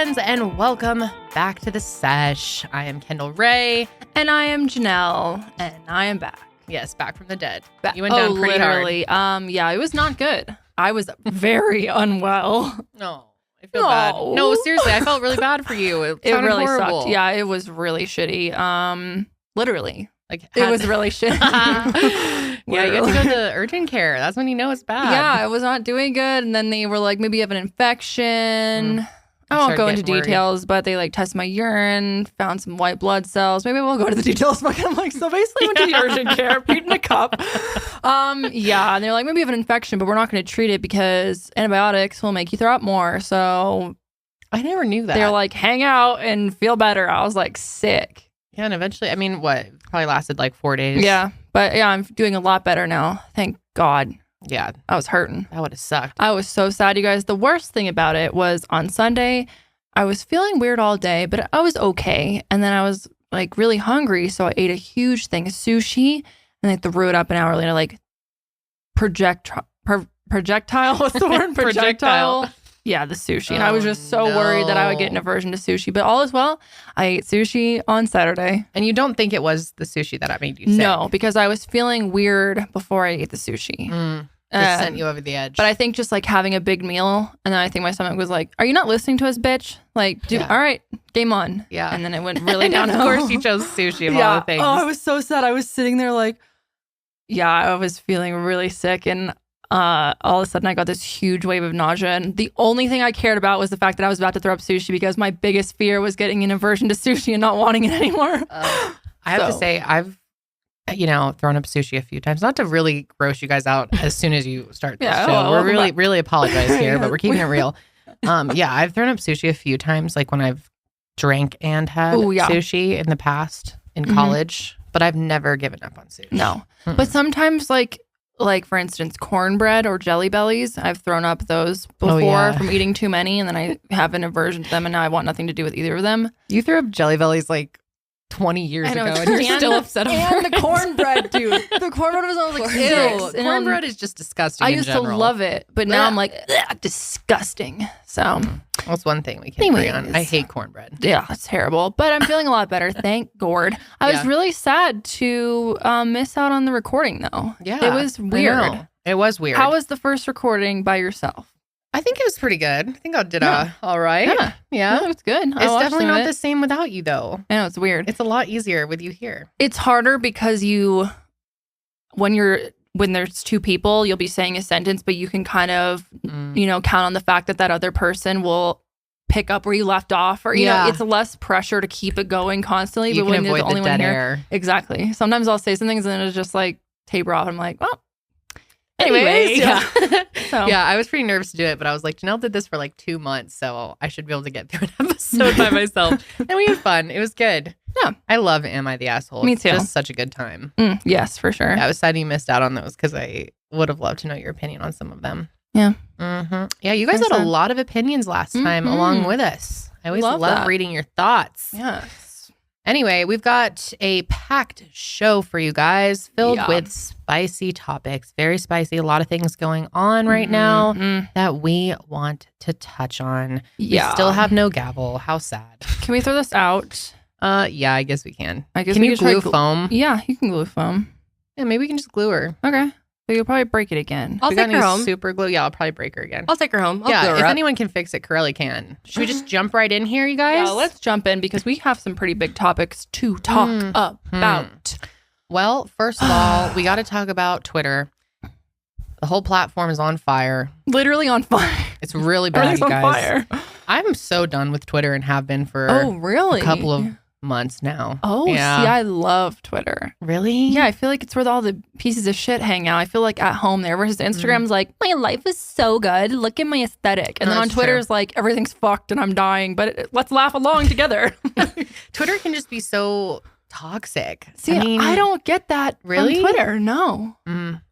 friends, and welcome back to the Sesh. I am Kendall Rae. And I am Janelle. And I am back. Yes, back from the dead. You went down pretty literally. hard. Yeah, it was not good. I was very unwell. No, I feel bad. No, seriously, I felt really bad for you. It really horrible. sucked. Yeah, it was really shitty. Literally. It was really shitty. Yeah, you have to go to urgent care. That's when you know it's bad. Yeah, I was not doing good. And then they were like, maybe you have an infection. I won't go into details, but they like tested my urine, found some white blood cells. Maybe we'll go to the details. But I'm like, so basically went to the urgent care, peed in a cup. Yeah, and they're like, maybe you have an infection, but we're not going to treat it because antibiotics will make you throw up more. So I never knew that. They're like, hang out and feel better. I was like, sick. Yeah, and eventually, I mean, probably lasted like 4 days. Yeah, but yeah, I'm doing a lot better now. Thank God. Yeah. I was hurting. That would have sucked. I was so sad, you guys. The worst thing about it was on Sunday, I was feeling weird all day, but I was okay. And then I was like really hungry, so I ate a huge thing of sushi, and I threw it up an hour later, like projectile. What's the word? Projectile. Yeah, the sushi. And I was just so worried that I would get an aversion to sushi. But all is well. I ate sushi on Saturday. And you don't think it was the sushi that made you sick? No, because I was feeling weird before I ate the sushi. Just sent you over the edge. But I think just like having a big meal, and then I think my stomach was like, "Are you not listening to us, bitch? Like, all right, game on." Yeah. And then it went really downhill. Of course, you chose sushi of all the things. Oh, I was so sad. I was sitting there like, I was feeling really sick, and all of a sudden I got this huge wave of nausea, and the only thing I cared about was the fact that I was about to throw up sushi because my biggest fear was getting an aversion to sushi and not wanting it anymore. I have to say, I've thrown up sushi a few times, not to really gross you guys out as soon as you start the show. We're really apologize here, but we're keeping it real. I've thrown up sushi a few times, like when I've drank and had sushi in the past in college, but I've never given up on sushi. No. But sometimes like for instance, cornbread or Jelly Bellies, I've thrown up those before from eating too many, and then I have an aversion to them, and now I want nothing to do with either of them. You threw up Jelly Bellies like 20 years ago, and you're still upset over it. And the cornbred, dude. The cornbread was always like, ew. Cornbread is just disgusting. I used to love it, but now I'm like, disgusting. So that's one thing we can agree on. I hate cornbread. Yeah, it's terrible. But I'm feeling a lot better. Thank God. I was really sad to miss out on the recording, though. Yeah, it was weird. It was weird. How was the first recording by yourself? I think it was pretty good. I think I did all right. Yeah. No, it's good. It's definitely not the same without you, though. I know, it's weird. It's a lot easier with you here. It's harder because when there's two people, you'll be saying a sentence, but you can kind of, count on the fact that other person will pick up where you left off, or, you know, it's less pressure to keep it going constantly. You but when can avoid there's only the dead one here, air. Exactly. Sometimes I'll say some things and it's just like taper off. I'm like, well, anyways, So. Yeah, I was pretty nervous to do it, but I was like, Janelle did this for like 2 months, so I should be able to get through an episode by myself. And we had fun. It was good. Yeah. I love Am I the Asshole? Me too. It's just such a good time. Yes, for sure. Yeah, I was sad you missed out on those because I would have loved to know your opinion on some of them. Yeah. Yeah, you guys had a lot of opinions last time along with us. I always love reading your thoughts. Yes. Anyway, we've got a packed show for you guys filled with spicy topics. Very spicy. A lot of things going on right now that we want to touch on. Yeah. We still have no gavel. How sad. Can we throw this out? Yeah, I guess we can. Can you glue foam? Yeah, you can glue foam. Yeah, maybe we can just glue her. Okay. But you'll probably break it again. I'll take her home. Super glue. Yeah, I'll probably break her again. I'll take her home. If anyone can fix it, Karelly can. Should we just jump right in here, you guys? Yeah, let's jump in because we have some pretty big topics to talk about. Well, first of all, we got to talk about Twitter. The whole platform is on fire. Literally on fire. It's really bad, you guys. On fire. I'm so done with Twitter and have been for really? a couple of months now. Oh, yeah. See, I love Twitter. Really? Yeah, I feel like it's where all the pieces of shit hang out. I feel like at home there versus Instagram's like, my life is so good. Look at my aesthetic. And then on Twitter's like, everything's fucked and I'm dying, but let's laugh along together. Twitter can just be so toxic. See, I don't get that really? From Twitter. No.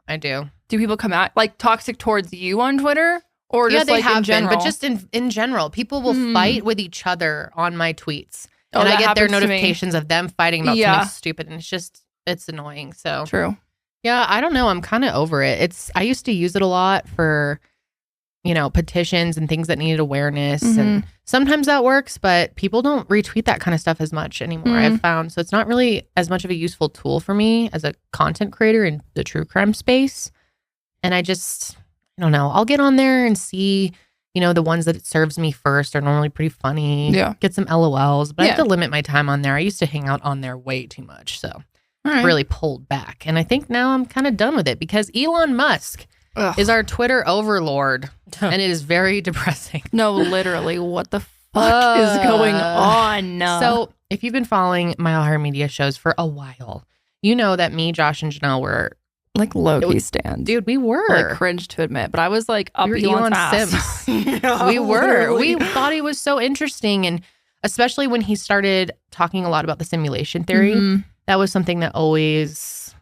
I do. Do people come out like toxic towards you on Twitter? Or just they like have in general? been, but just in general. People will fight with each other on my tweets. Oh, and I get their happens to me. notifications of them fighting about something stupid, and it's annoying. So true. Yeah, I don't know. I'm kind of over it. I used to use it a lot for petitions and things that needed awareness. And sometimes that works, but people don't retweet that kind of stuff as much anymore, I've found. So it's not really as much of a useful tool for me as a content creator in the true crime space. And I don't know. I'll get on there and see, the ones that it serves me first are normally pretty funny. Yeah. Get some LOLs, but I have to limit my time on there. I used to hang out on there way too much. So I really pulled back. And I think now I'm kind of done with it because Elon Musk is our Twitter overlord. And it is very depressing. No, literally. What the fuck is going on? So if you've been following Mile Higher Media shows for a while, you know that me, Josh, and Janelle were like low-key stand. Dude, we were. Like cringe to admit, but I was like up Elon's ass. We were. We thought he was so interesting. And especially when he started talking a lot about the simulation theory, that was something that always,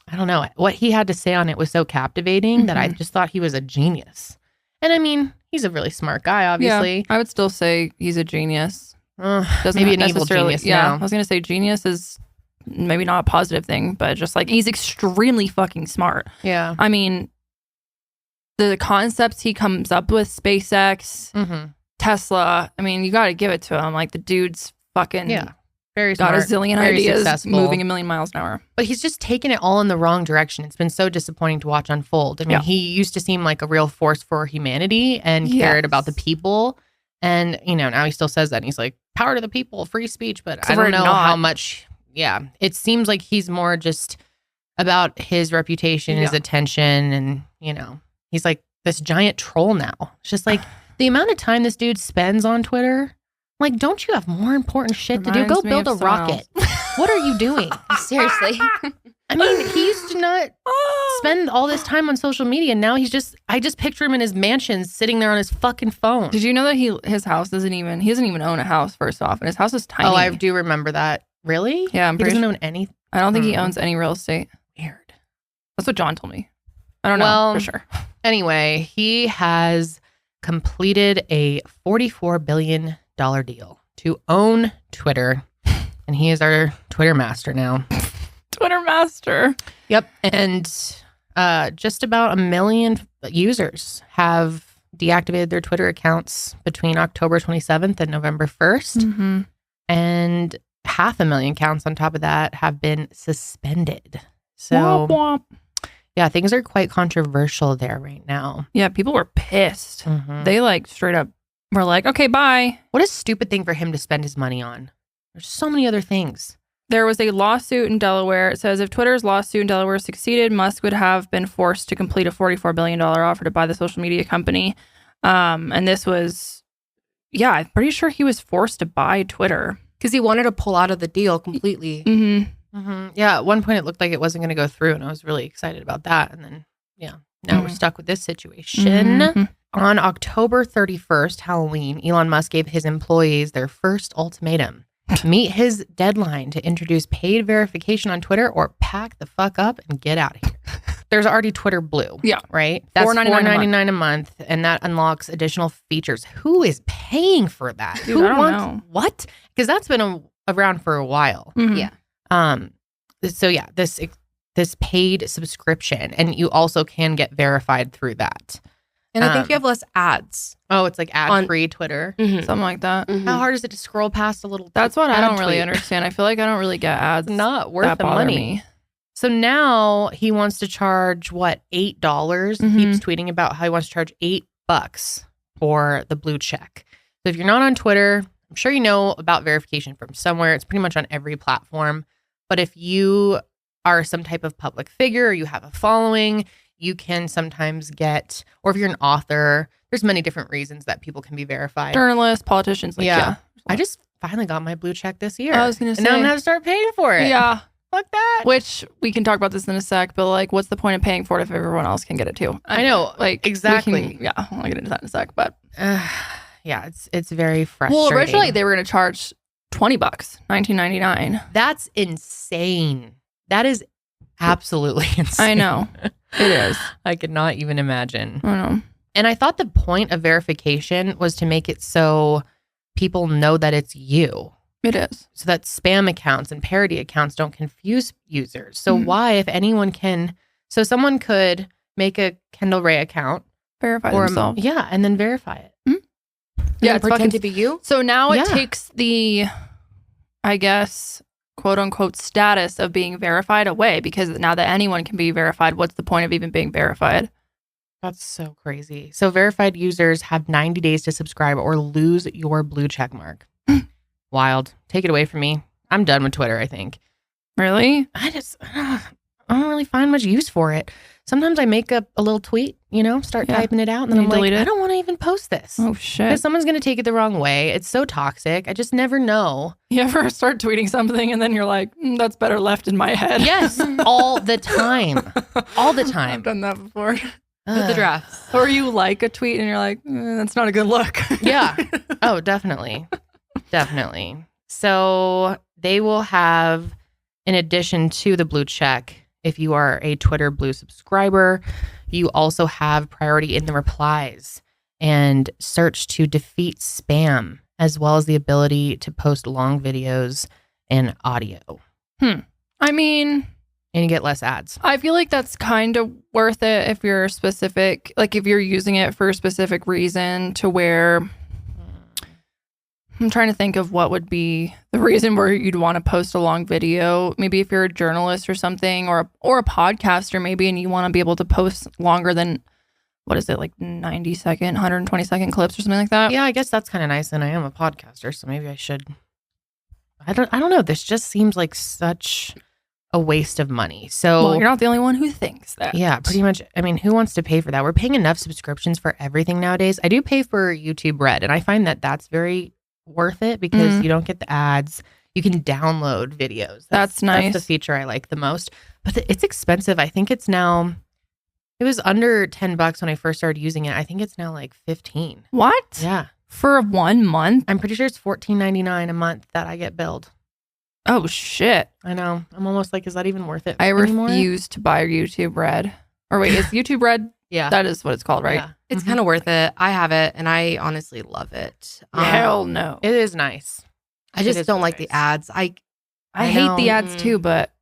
I don't know, what he had to say on it was so captivating that I just thought he was a genius. And I mean, he's a really smart guy, obviously. Yeah, I would still say he's a genius. Maybe an evil genius now. I was going to say genius is maybe not a positive thing, but just like he's extremely fucking smart. Yeah. I mean, the concepts he comes up with, SpaceX, Tesla, I mean, you got to give it to him. Like the dude's fucking very got smart, a zillion ideas, successful. Moving a million miles an hour. But he's just taken it all in the wrong direction. It's been so disappointing to watch unfold. I mean, he used to seem like a real force for humanity and cared about the people. And, now he still says that. And he's like, power to the people, free speech. But I don't know how much... Yeah, it seems like he's more just about his reputation, his attention, and, he's like this giant troll now. It's just like the amount of time this dude spends on Twitter. Like, don't you have more important shit to do? Go build a rocket. What are you doing? Seriously. I mean, he used to not spend all this time on social media. Now I just picture him in his mansion sitting there on his fucking phone. Did you know that his house he doesn't even own a house, first off, and his house is tiny. Oh, I do remember that. Really? Yeah, he doesn't own any. I don't think he owns any real estate. Weird. That's what John told me. I don't know for sure. Anyway, he has completed a $44 billion deal to own Twitter, and he is our Twitter master now. Twitter master. Yep. And just about 1 million users have deactivated their Twitter accounts between October 27th and November 1st. And 500,000 accounts on top of that have been suspended. So, womp, womp. Yeah, things are quite controversial there right now. Yeah, people were pissed. They like straight up were like, okay, bye. What a stupid thing for him to spend his money on. There's so many other things. There was a lawsuit in Delaware. It says if Twitter's lawsuit in Delaware succeeded, Musk would have been forced to complete a $44 billion offer to buy the social media company. And this was, I'm pretty sure he was forced to buy Twitter. Because he wanted to pull out of the deal completely. Yeah, at one point it looked like it wasn't going to go through, and I was really excited about that. And then, now we're stuck with this situation. On October 31st, Halloween, Elon Musk gave his employees their first ultimatum. Meet his deadline to introduce paid verification on Twitter or pack the fuck up and get out of here. There's already Twitter Blue. Yeah. Right? That's $4.99 a month, and that unlocks additional features. Who is paying for that? Dude, Who I don't know. What? Because that's been around for a while. Yeah. So yeah, this paid subscription, and you also can get verified through that. And I think you have less ads. Oh, it's like ad-free Twitter. Something like that. How hard is it to scroll past a little? That's what I don't really understand. I feel like I don't really get ads. Not worth the money. Me. So now he wants to charge $8? He keeps tweeting about how he wants to charge $8 for the blue check. So if you're not on Twitter, I'm sure you know about verification from somewhere. It's pretty much on every platform. But if you are some type of public figure or you have a following, you can sometimes get, or if you're an author, there's many different reasons that people can be verified. Journalists, politicians. Yeah. I just finally got my blue check this year. I was going to say. And now I'm going to have to start paying for it. Yeah. Fuck that. Which we can talk about this in a sec, but like, what's the point of paying for it if everyone else can get it too? I know. Like, exactly. I'll get into that in a sec, but. Yeah, it's very frustrating. Well, originally they were going to charge $20, $19.99. That's insane. That is absolutely insane. I know. It is. I could not even imagine. I know. And I thought the point of verification was to make it so people know that it's you. It is. So that spam accounts and parody accounts don't confuse users. So why, if anyone can, so someone could make a Kendall Rae account, verify themselves. Yeah, and then verify it. Mm-hmm. Yeah, it's pretend to be you. So now it takes the, I guess, quote unquote status of being verified away, because now that anyone can be verified, what's the point of even being verified? That's so crazy. So verified users have 90 days to subscribe or lose your blue check mark. Wild. Take it away from me. I'm done with Twitter, I think. Really? I don't really find much use for it. Sometimes I make up a little tweet, start typing it out, and then I'm like, I don't want to even post this. Oh, shit. Because someone's going to take it the wrong way. It's so toxic. I just never know. You ever start tweeting something and then you're like, that's better left in my head? Yes, all the time. All the time. I've done that before. With the drafts. Or you like a tweet and you're like, that's not a good look. Yeah. Oh, definitely. Definitely. So they will have, in addition to the blue check, if you are a Twitter Blue subscriber, you also have priority in the replies and search to defeat spam, as well as the ability to post long videos and audio. I mean... And you get less ads. I feel like that's kind of worth it if you're specific, like if you're using it for a specific reason, to where I'm trying to think of what would be the reason where you'd want to post a long video. Maybe if you're a journalist or something, or a podcaster maybe, and you want to be able to post longer than, what is it, like 90-second, 120-second clips or something like that. Yeah, I guess that's kind of nice. And I am a podcaster, so maybe I should. I don't know. This just seems like such a waste of money. So well, you're not the only one who thinks that. Yeah, pretty much. I mean, who wants to pay for that? We're paying enough subscriptions for everything nowadays. I do pay for YouTube Red, and I find that that's very worth it because you don't get the ads. You can download videos. That's nice. That's the feature I like the most. But it's expensive. I think it's now, it was under $10 when I first started using it. I think it's now like 15. What? Yeah. For 1 month? I'm pretty sure it's $14.99 a month that I get billed. Oh, shit. I know. I'm almost like, is that even worth it anymore? Refuse to buy YouTube Red. Or wait, is YouTube Red? Yeah. That is what it's called, right? Yeah. It's kind of worth it. I have it, and I honestly love it. Hell no. It is nice. I just don't like the ads. I hate the ads too, but...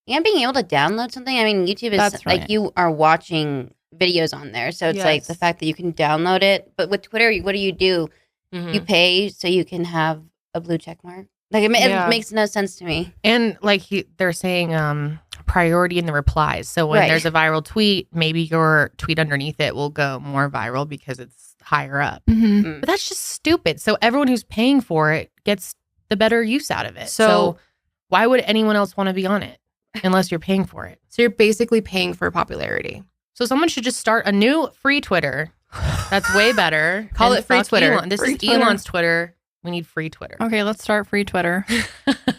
And being able to download something. I mean, YouTube is like you are watching videos on there. So it's like the fact that you can download it. But with Twitter, what do? You pay so you can have a blue check mark. Like it makes no sense to me. And like they're saying priority in the replies. So when there's a viral tweet, maybe your tweet underneath it will go more viral because it's higher up. But that's just stupid. So everyone who's paying for it gets the better use out of it. So why would anyone else want to be on it unless you're paying for it? So you're basically paying for popularity. So someone should just start a new free Twitter. That's way better. Call it free Twitter. Elon. This is Elon's Twitter. We need free Twitter. Okay, let's start free Twitter.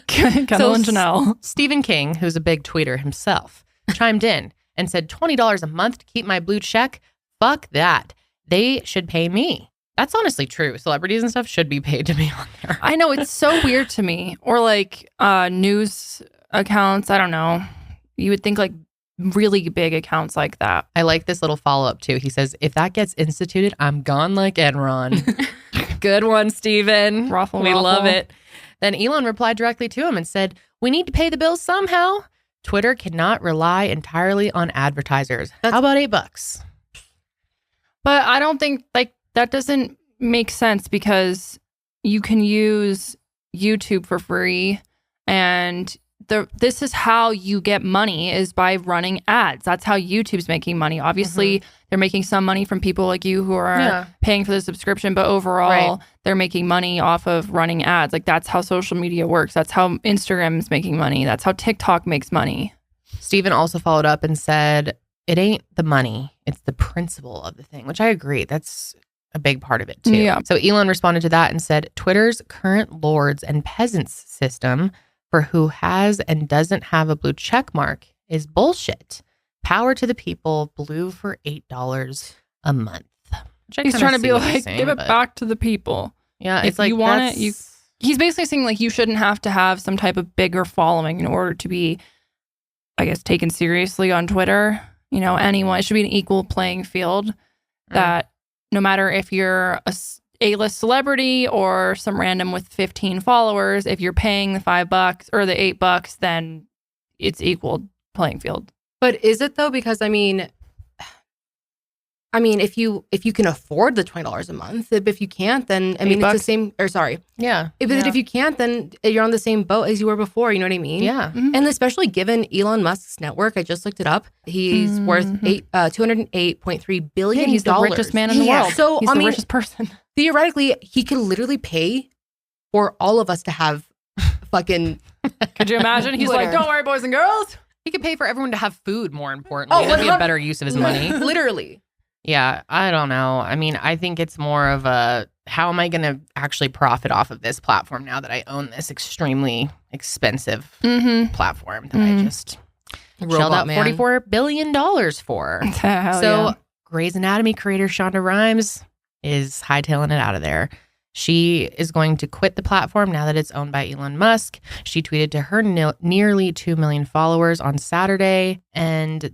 Kendall and Janelle. Stephen King, who's a big tweeter himself, chimed in and said $20 a month to keep my blue check. Fuck that. They should pay me. That's honestly true. Celebrities and stuff should be paid to be on there. I know, it's so weird to me. Or like news accounts. I don't know. You would think like really big accounts like that. I like this little follow-up too. He says, if that gets instituted, I'm gone like Enron. Good one, Steven. Ruffle, we love it. Then Elon replied directly to him and said, we need to pay the bills somehow. Twitter cannot rely entirely on advertisers. How about $8? But I don't think like that doesn't make sense because you can use YouTube for free, and this is how you get money is by running ads. That's how YouTube's making money. Obviously, they're making some money from people like you who are paying for the subscription, but overall, they're making money off of running ads. Like that's how social media works. That's how Instagram is making money. That's how TikTok makes money. Steven also followed up and said, it ain't the money, it's the principle of the thing, which I agree. That's a big part of it too. Yeah. So Elon responded to that and said, Twitter's current lords and peasants system for who has and doesn't have a blue check mark is bullshit. Power to the people, blue for $8 a month. He's trying to be like, give it back to the people. Yeah, if it's like you want it, he's basically saying like you shouldn't have to have some type of bigger following in order to be, I guess, taken seriously on Twitter. You know, anyone, it should be an equal playing field that no matter if you're A-list celebrity or some random with 15 followers, if you're paying the $5 or the $8, then it's equal playing field. But is it though? Because I mean, I mean, if you can afford the $20 a month, if you can't, then I mean, it's the same. Or sorry, If you can't, then you're on the same boat as you were before. You know what I mean? Yeah. Mm-hmm. And especially given Elon Musk's network, I just looked it up. He's worth $208.3 billion. He's the richest man in the world. So he's the richest person. Theoretically, he could literally pay for all of us to have fucking. Could you imagine? He's like, don't worry, boys and girls. He could pay for everyone to have food. More importantly, that'd be a better use of his money. Literally. Yeah, I don't know. I mean, I think it's more of a, how am I going to actually profit off of this platform now that I own this extremely expensive platform that I just shelled out $44 billion for. Grey's Anatomy creator Shonda Rhimes is hightailing it out of there. She is going to quit the platform now that it's owned by Elon Musk. She tweeted to her nearly 2 million followers on Saturday, and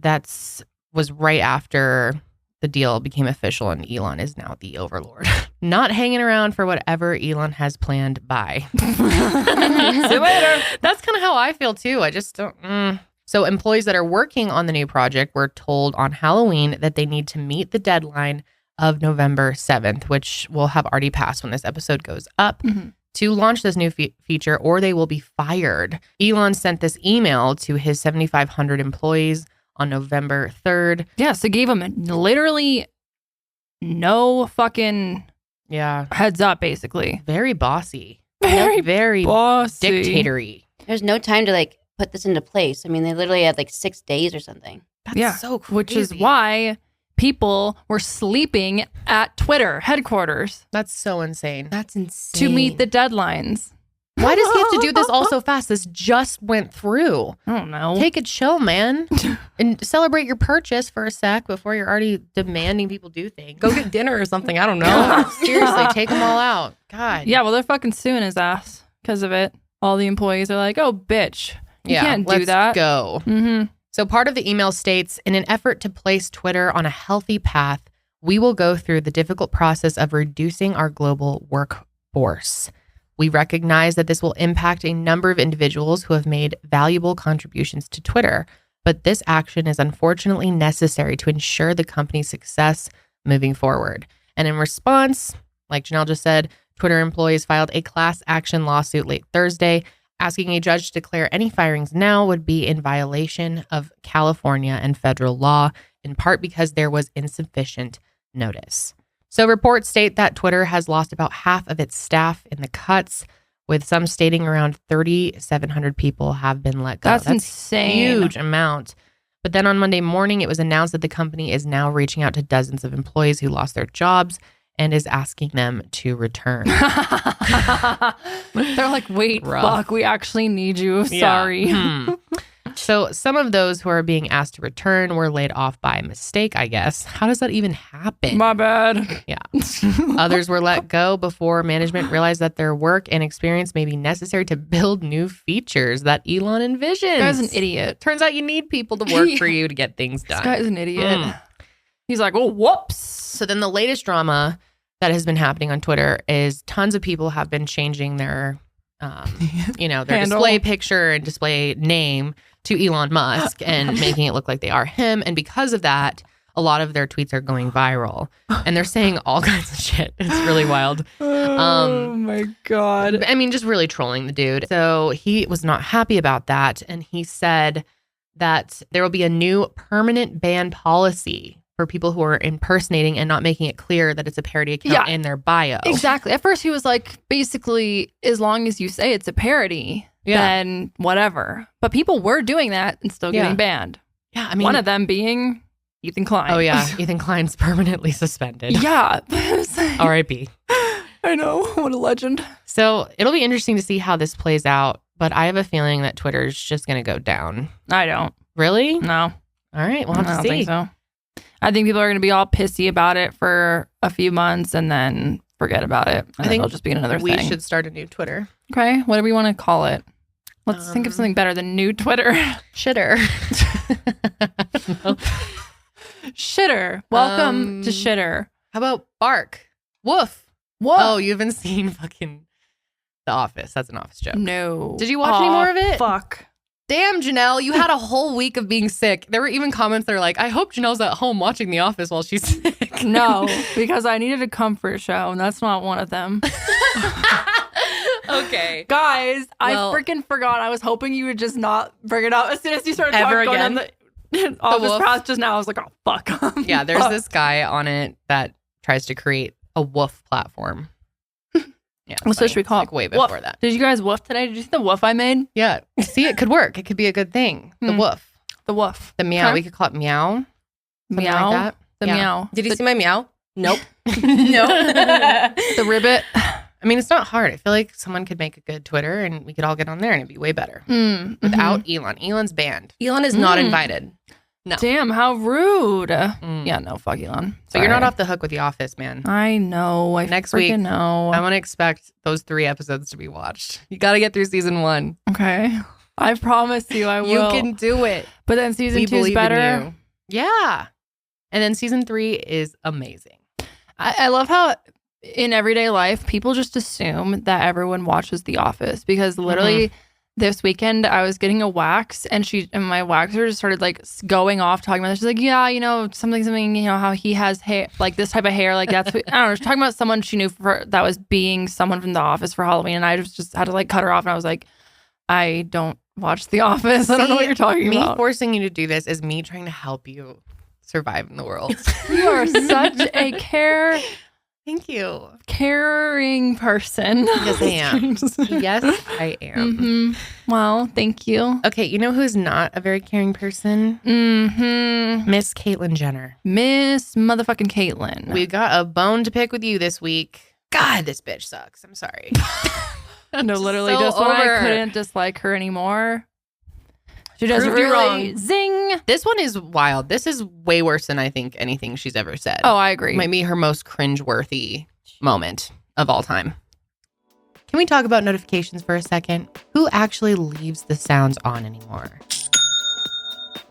was right after the deal became official and Elon is now the overlord. Not hanging around for whatever Elon has planned. Bye. See you later. That's kind of how I feel too. I just don't. So employees that are working on the new project were told on Halloween that they need to meet the deadline of November 7th, which will have already passed when this episode goes up, to launch this new feature, or they will be fired. Elon sent this email to his 7,500 employees on November 3rd. Yeah, so gave them literally no fucking heads up, basically. Very bossy. Very bossy. Dictatory. There's no time to like put this into place. I mean, they literally had like 6 days or something. That's so crazy. Which is why people were sleeping at Twitter headquarters. That's so insane. That's insane. To meet the deadlines. Why does he have to do this all so fast? This just went through. I don't know. Take a chill, man. And celebrate your purchase for a sec before you're already demanding people do things. Go get dinner or something. I don't know. Seriously, take them all out. God. Yeah, well, they're fucking suing his ass because of it. All the employees are like, oh, bitch. You can't do that. Let's go. So part of the email states, in an effort to place Twitter on a healthy path, we will go through the difficult process of reducing our global workforce. We recognize that this will impact a number of individuals who have made valuable contributions to Twitter, but this action is unfortunately necessary to ensure the company's success moving forward. And in response, like Janelle just said, Twitter employees filed a class action lawsuit late Thursday, asking a judge to declare any firings now would be in violation of California and federal law, in part because there was insufficient notice. So reports state that Twitter has lost about half of its staff in the cuts, with some stating around 3,700 people have been let go. That's insane. A huge amount. But then on Monday morning, it was announced that the company is now reaching out to dozens of employees who lost their jobs and is asking them to return. They're like, wait, fuck, we actually need you. Sorry. So some of those who are being asked to return were laid off by mistake, I guess. How does that even happen? My bad. Yeah. Others were let go before management realized that their work and experience may be necessary to build new features that Elon envisions. This guy's an idiot. Turns out you need people to work for you to get things done. This guy's an idiot. He's like, oh, whoops. So then the latest drama that has been happening on Twitter is tons of people have been changing their, their display picture and display name to Elon Musk and making it look like they are him. And because of that, a lot of their tweets are going viral and they're saying all kinds of shit. It's really wild. Oh my God. I mean, just really trolling the dude. So he was not happy about that. And he said that there will be a new permanent ban policy for people who are impersonating and not making it clear that it's a parody account in their bio. Exactly. At first he was like, basically, as long as you say it's a parody, then whatever. But people were doing that and still getting banned. Yeah, I mean, one of them being Ethan Klein. Oh yeah, Ethan Klein's permanently suspended. Yeah. R.I.P. I know. What a legend. So it'll be interesting to see how this plays out, but I have a feeling that Twitter's just going to go down. I don't. Really? No. All right, we'll have to see. I don't think so. I think people are going to be all pissy about it for a few months and then forget about it. I think it'll just be another thing. We should start a new Twitter. Okay. What do we want to call it? Let's think of something better than new Twitter. Shitter. Shitter. Welcome to Shitter. How about Bark? Woof. Woof. Oh, you haven't seen fucking The Office. That's an Office joke. No. Did you watch any more of it? Fuck. Damn, Janelle, you had a whole week of being sick. There were even comments that are like, I hope Janelle's at home watching The Office while she's sick. No, because I needed a comfort show, and that's not one of them. Okay. Guys, I freaking forgot. I was hoping you would just not bring it up. As soon as you started talking on the Office Pass just now, I was like, oh, fuck. Yeah, there's this guy on it that tries to create a woof platform. Yeah, what should we call it? Like way before that. Did you guys woof today? Did you see the woof I made? Yeah. See, it could work. It could be a good thing. The woof. The woof. The meow. Okay. We could call it meow. Meow. Like that. The meow. Did you see my meow? Nope. Nope. The ribbit. I mean, it's not hard. I feel like someone could make a good Twitter and we could all get on there and it'd be way better. Without Elon. Elon's banned. Elon is not invited. No. Damn, how rude. Yeah, no, fuck Elon. So you're not off the hook with The Office, man. I know. Next week, know. I want to expect those 3 episodes to be watched. You got to get through season 1. Okay. I promise you I will. You can do it. But then season 2 is better. Yeah. And then season 3 is amazing. I love how in everyday life, people just assume that everyone watches The Office because literally... This weekend, I was getting a wax, and my waxer just started like going off talking about it. She's like, "Yeah, you know, something, you know, how he has hair, like this type of hair, like that's." I don't know. She's talking about someone she knew that was being someone from The Office for Halloween, and I just had to like cut her off, and I was like, "I don't watch The Office. I don't know what you're talking about." Me forcing you to do this is me trying to help you survive in the world. You are such a Thank you. caring person. Yes, I am. Yes, I am. Well, thank you. Okay, you know who's not a very caring person? Miss Caitlyn Jenner. Miss motherfucking Caitlyn. We got a bone to pick with you this week. God, this bitch sucks. I'm sorry. No, literally, just when I couldn't dislike her anymore. She does really wrong. Zing. This one is wild. This is way worse than I think anything she's ever said. Oh, I agree. Might be her most cringeworthy moment of all time. Can we talk about notifications for a second? Who actually leaves the sounds on anymore?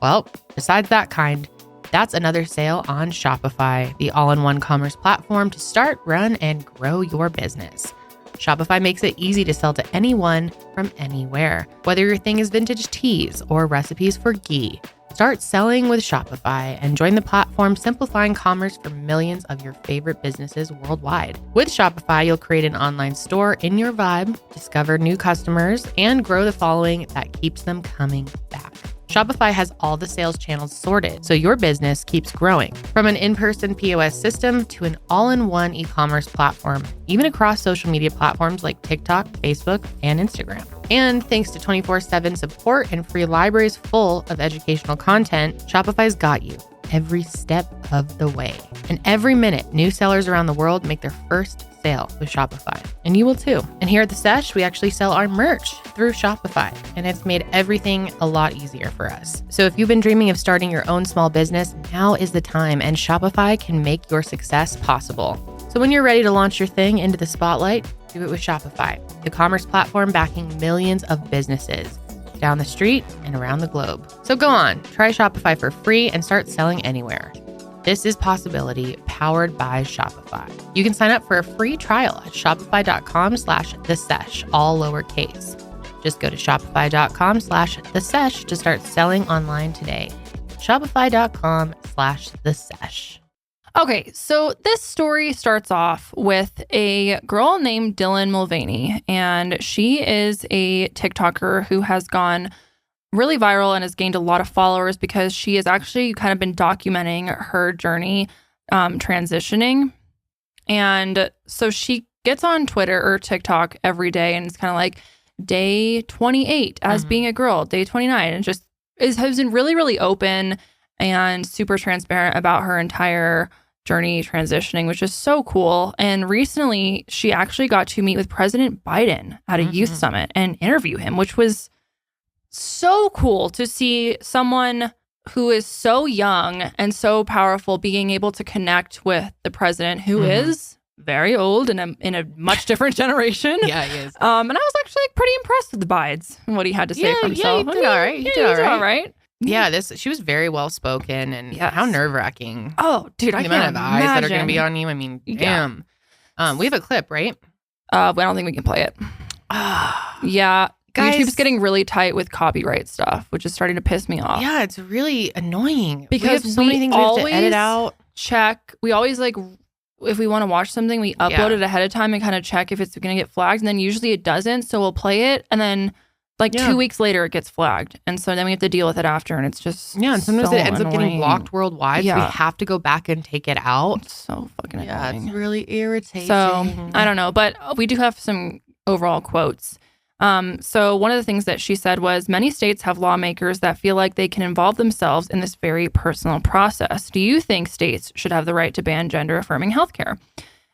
Well, besides that kind, that's another sale on Shopify, the all-in-one commerce platform to start, run, and grow your business. Shopify makes it easy to sell to anyone from anywhere. Whether your thing is vintage teas or recipes for ghee, start selling with Shopify and join the platform simplifying commerce for millions of your favorite businesses worldwide. With Shopify, you'll create an online store in your vibe, discover new customers, and grow the following that keeps them coming back. Shopify has all the sales channels sorted, so your business keeps growing. From an in-person POS system to an all-in-one e-commerce platform, even across social media platforms like TikTok, Facebook, and Instagram. And thanks to 24/7 support and free libraries full of educational content, Shopify's got you every step of the way. And every minute, new sellers around the world make their first sale with Shopify. And you will too. And here at the Sesh, we actually sell our merch through Shopify. And it's made everything a lot easier for us. So if you've been dreaming of starting your own small business, now is the time. And Shopify can make your success possible. So when you're ready to launch your thing into the spotlight, do it with Shopify, the commerce platform backing millions of businesses down the street and around the globe. So go on, try Shopify for free and start selling anywhere. This is Possibility, powered by Shopify. You can sign up for a free trial at shopify.com/thesesh, all lowercase. Just go to shopify.com/thesesh to start selling online today. Shopify.com/thesesh. Okay, so this story starts off with a girl named Mulvaney, and she is a TikToker who has gone really viral and has gained a lot of followers because she has actually kind of been documenting her journey transitioning. And so she gets on Twitter or TikTok every day, and it's kind of like day 28 as being a girl, day 29, and just has been really, really open and super transparent about her entire journey transitioning, which is so cool. And recently, she actually got to meet with President Biden at a youth summit and interview him, which was so cool to see someone who is so young and so powerful being able to connect with the president, who is very old and in a much different generation. Yeah, he is. And I was actually pretty impressed with the Bides and what he had to say for himself. Yeah, he did all right. He did all right. Yeah, she was very well spoken, and how nerve-wracking. Oh, dude, I can't imagine. The amount of eyes that are going to be on you. I mean, damn. We have a clip, right? I don't think we can play it. Yeah. Guys, YouTube's getting really tight with copyright stuff, which is starting to piss me off. Yeah, it's really annoying. Because we have so many things we have to edit out. We always like, if we want to watch something, we upload it ahead of time and kind of check if it's going to get flagged. And then usually it doesn't. So we'll play it. And then 2 weeks later, it gets flagged. And so then we have to deal with it after. And it's just and sometimes it ends up getting blocked worldwide. Yeah. So we have to go back and take it out. It's so fucking annoying. Yeah, it's really irritating. So I don't know. But we do have some overall quotes. So one of the things that she said was, many states have lawmakers that feel like they can involve themselves in this very personal process. Do you think states should have the right to ban gender-affirming healthcare?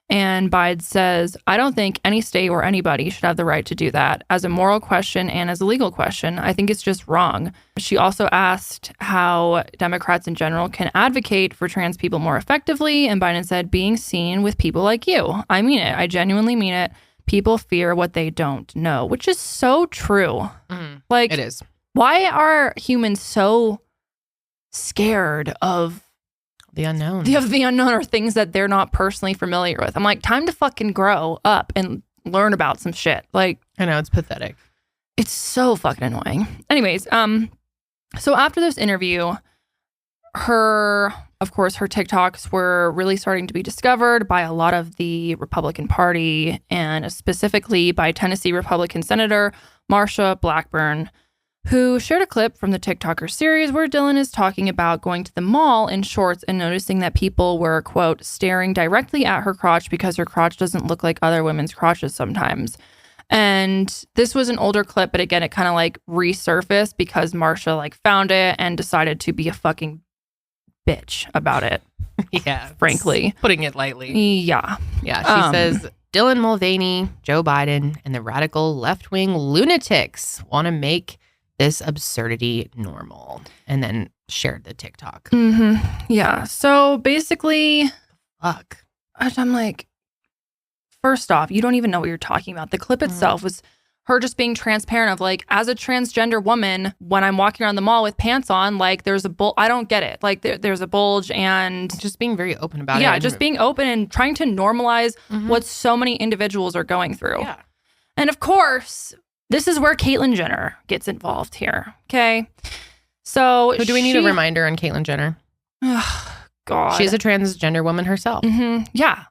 And Biden says, I don't think any state or anybody should have the right to do that as a moral question and as a legal question. I think it's just wrong. She also asked how Democrats in general can advocate for trans people more effectively. And Biden said, being seen with people like you. I mean it. I genuinely mean it. People fear what they don't know, which is so true. Like, it is. Why are humans so scared of the unknown? Of the unknown, or things that they're not personally familiar with. I'm like, time to fucking grow up and learn about some shit. Like, I know, it's pathetic. It's so fucking annoying. Anyways, so after this interview, her TikToks were really starting to be discovered by a lot of the Republican Party, and specifically by Tennessee Republican Senator Marsha Blackburn, who shared a clip from the TikToker series where Dylan is talking about going to the mall in shorts and noticing that people were, quote, staring directly at her crotch because her crotch doesn't look like other women's crotches sometimes. And this was an older clip, but again, it kind of like resurfaced because Marsha like found it and decided to be a fucking bitch about it. Yeah. Frankly. Putting it lightly. Yeah. Yeah. She says, Dylan Mulvaney, Joe Biden, and the radical left-wing lunatics want to make this absurdity normal. And then shared the TikTok. Yeah. So basically, fuck. I'm like, first off, you don't even know what you're talking about. The clip itself was her just being transparent of like, as a transgender woman, when I'm walking around the mall with pants on, like there's a bulge. I don't get it. Like there's a bulge, and just being very open about it. Yeah, just being open and trying to normalize what so many individuals are going through. Yeah. And of course, this is where Caitlyn Jenner gets involved here. Okay. So do we need a reminder on Caitlyn Jenner? God. She's a transgender woman herself. Yeah.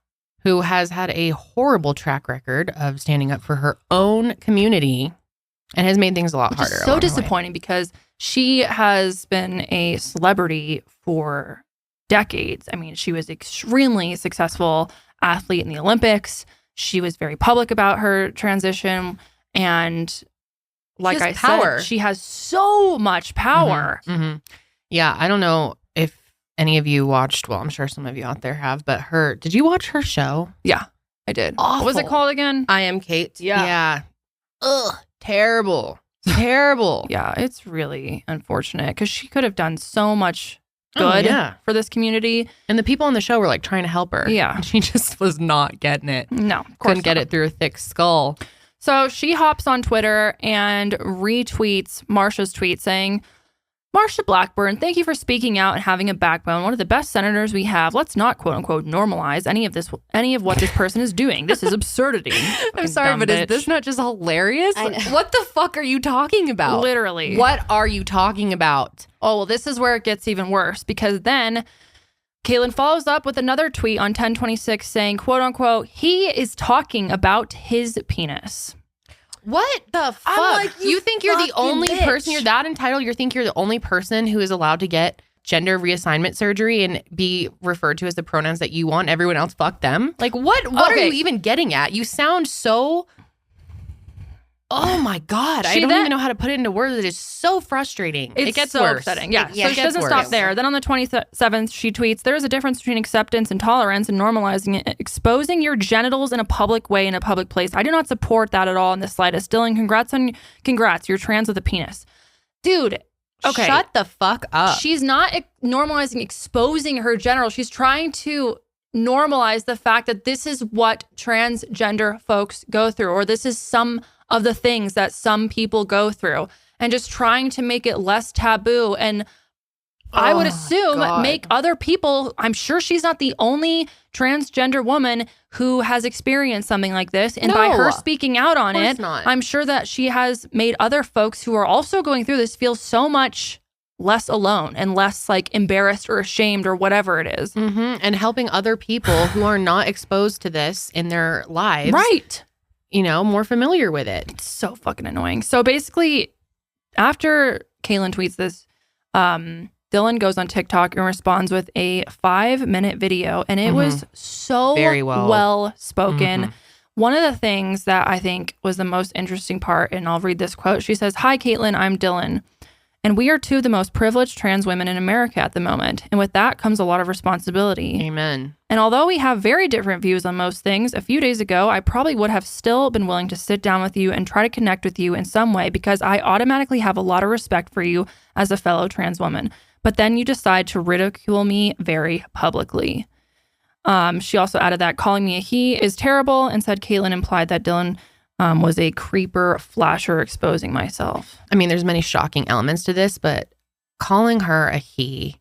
Who has had a horrible track record of standing up for her own community and has made things a lot harder. Which is so disappointing because she has been a celebrity for decades. I mean, she was extremely successful athlete in the Olympics. She was very public about her transition. And like I said, she has so much power. Yeah, I don't know if any of you watched, well, I'm sure some of you out there have, but did you watch her show? Yeah, I did. Awful. What was it called again? I Am Kate. Yeah. Ugh, terrible. Terrible. Yeah, it's really unfortunate because she could have done so much good for this community. And the people on the show were like trying to help her. Yeah. And she just was not getting it. No, of course couldn't get it through a thick skull. So she hops on Twitter and retweets Marsha's tweet saying, Marsha Blackburn, thank you for speaking out and having a backbone. One of the best senators we have. Let's not quote unquote normalize any of what this person is doing. This is absurdity. I'm sorry, but is this not just hilarious? What the fuck are you talking about? Literally. What are you talking about? Oh, well, this is where it gets even worse because then Caitlyn follows up with another tweet on 10/26 saying, quote unquote, he is talking about his penis. What the fuck? I'm like, you think you're the only person, you're that entitled, you think you're the only person who is allowed to get gender reassignment surgery and be referred to as the pronouns that you want, everyone else fuck them? Like what are you even getting at? You sound so... Oh my God. I don't even know how to put it into words. It is so frustrating. It gets so worse. Upsetting. Yeah. So she doesn't stop there. Then on the 27th, she tweets, there is a difference between acceptance and tolerance and normalizing it. Exposing your genitals in a public way in a public place. I do not support that at all in the slightest. Dylan, congrats. You're trans with a penis. Dude. Okay. Shut the fuck up. She's not normalizing exposing her genitals. She's trying to normalize the fact that this is what transgender folks go through, or this is some of the things that some people go through, and just trying to make it less taboo. And I would assume make other people, I'm sure she's not the only transgender woman who has experienced something like this. And by her speaking out on it, I'm sure that she has made other folks who are also going through this feel so much less alone and less like embarrassed or ashamed or whatever it is. And helping other people who are not exposed to this in their lives. Right. You know, more familiar with it. It's so fucking annoying. So basically, after Caitlyn tweets this, Dylan goes on TikTok and responds with a 5-minute video, and it was so very well spoken. One of the things that I think was the most interesting part, and I'll read this quote. She says, "Hi, Caitlyn, I'm Dylan, and we are two of the most privileged trans women in America at the moment. And with that comes a lot of responsibility. Amen. And although we have very different views on most things, a few days ago, I probably would have still been willing to sit down with you and try to connect with you in some way because I automatically have a lot of respect for you as a fellow trans woman. But then you decide to ridicule me very publicly." She also added that calling me a he is terrible and said Caitlyn implied that Dylan was a creeper flasher exposing myself. I mean, there's many shocking elements to this, but calling her a he,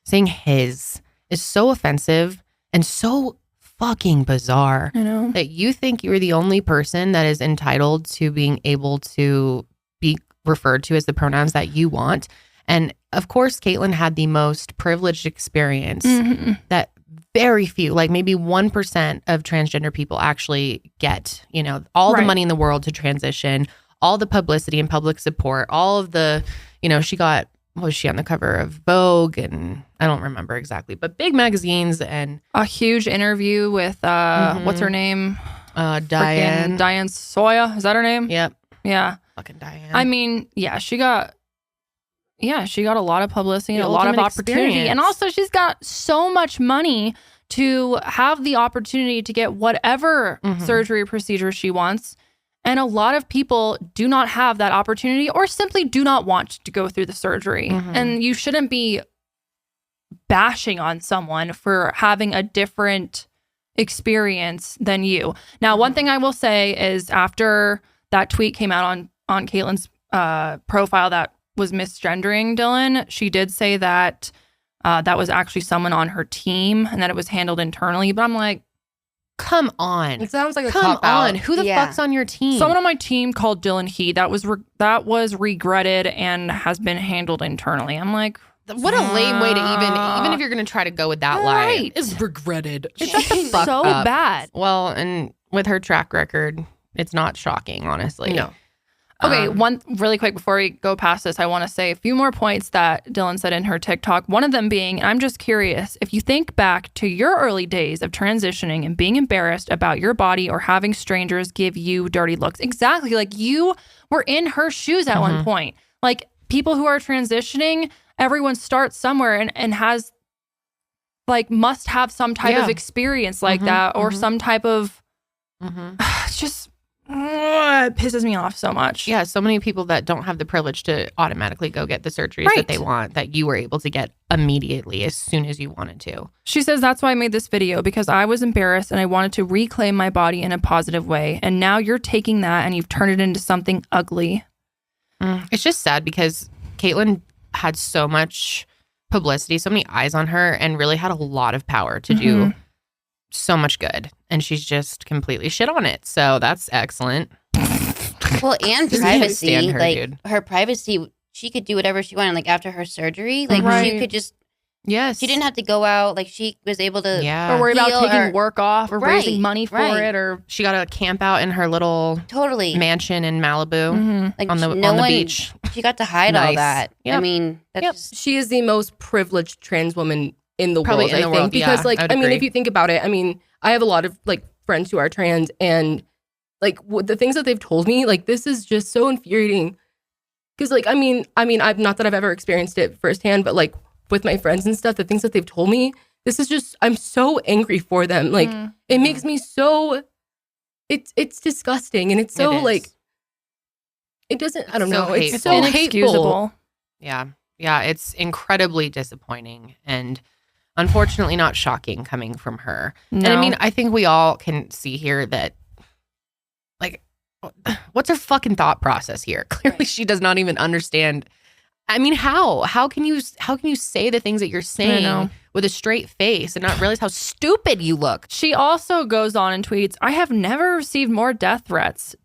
saying his, is so offensive and so fucking bizarre. I know. That you think you're the only person that is entitled to being able to be referred to as the pronouns that you want. And of course, Caitlyn had the most privileged experience that very few, like maybe 1% of transgender people actually get, you know, all the money in the world to transition, all the publicity and public support, all of the, you know, she got, was she on the cover of Vogue? And I don't remember exactly, but big magazines and a huge interview with, what's her name? Diane Sawyer. Is that her name? Yep. Yeah. Fucking Diane. I mean, she got a lot of publicity and a lot of opportunity. Experience. And also she's got so much money to have the opportunity to get whatever surgery or procedure she wants. And a lot of people do not have that opportunity or simply do not want to go through the surgery. And you shouldn't be bashing on someone for having a different experience than you. Now, one thing I will say is after that tweet came out on Caitlyn's profile that was misgendering Dylan, she did say that that was actually someone on her team and that it was handled internally. But I'm like, come on. It sounds like a come cop-out. on. Who the fuck's on your team? Someone on my team called Dylan he. That was regretted and has been handled internally. I'm like, what a lame way to even if you're going to try to go with that lie. It's regretted. It's so bad. Well, and with her track record, it's not shocking, honestly. No. Okay, one really quick before we go past this, I want to say a few more points that Dylan said in her TikTok. One of them being, I'm just curious, if you think back to your early days of transitioning and being embarrassed about your body or having strangers give you dirty looks. Exactly. Like you were in her shoes at one point. Like people who are transitioning, everyone starts somewhere and has like must have some type of experience like that or some type of it's just it pisses me off so much. Yeah, so many people that don't have the privilege to automatically go get the surgeries that they want, that you were able to get immediately as soon as you wanted to. She says, that's why I made this video, because I was embarrassed and I wanted to reclaim my body in a positive way. And now you're taking that and you've turned it into something ugly. It's just sad because Caitlyn had so much publicity, so many eyes on her, and really had a lot of power to do so much good, and she's just completely shit on it. So that's excellent. Well, and privacy, her, like dude. Her privacy, she could do whatever she wanted. Like after her surgery, like she could just. Yes. She didn't have to go out. Like she was able to or worry about taking work off or raising money for it, or she got to camp out in her little mansion in Malibu like on the beach. She got to hide all that. Yep. I mean, that's she is the most privileged trans woman in the Probably world, in the I think. world, Because like, I mean, agree. if you think about it, I mean, I have a lot of like friends who are trans, and like the things that they've told me, like this is just so infuriating. Because like, I mean, I've not that I've ever experienced it firsthand, but like with my friends and stuff, the things that they've told me, this is just, I'm so angry for them. Like it makes me so, it's disgusting, and it's so like, it doesn't, I don't know, hateful. it's so inexcusable. Yeah, it's incredibly disappointing and unfortunately not shocking coming from her. No. And I mean, I think we all can see here that, like, what's her fucking thought process here? Clearly she does not even understand I mean, how can you say the things that you're saying with a straight face and not realize how stupid you look? She also goes on and tweets, I have never received more death threats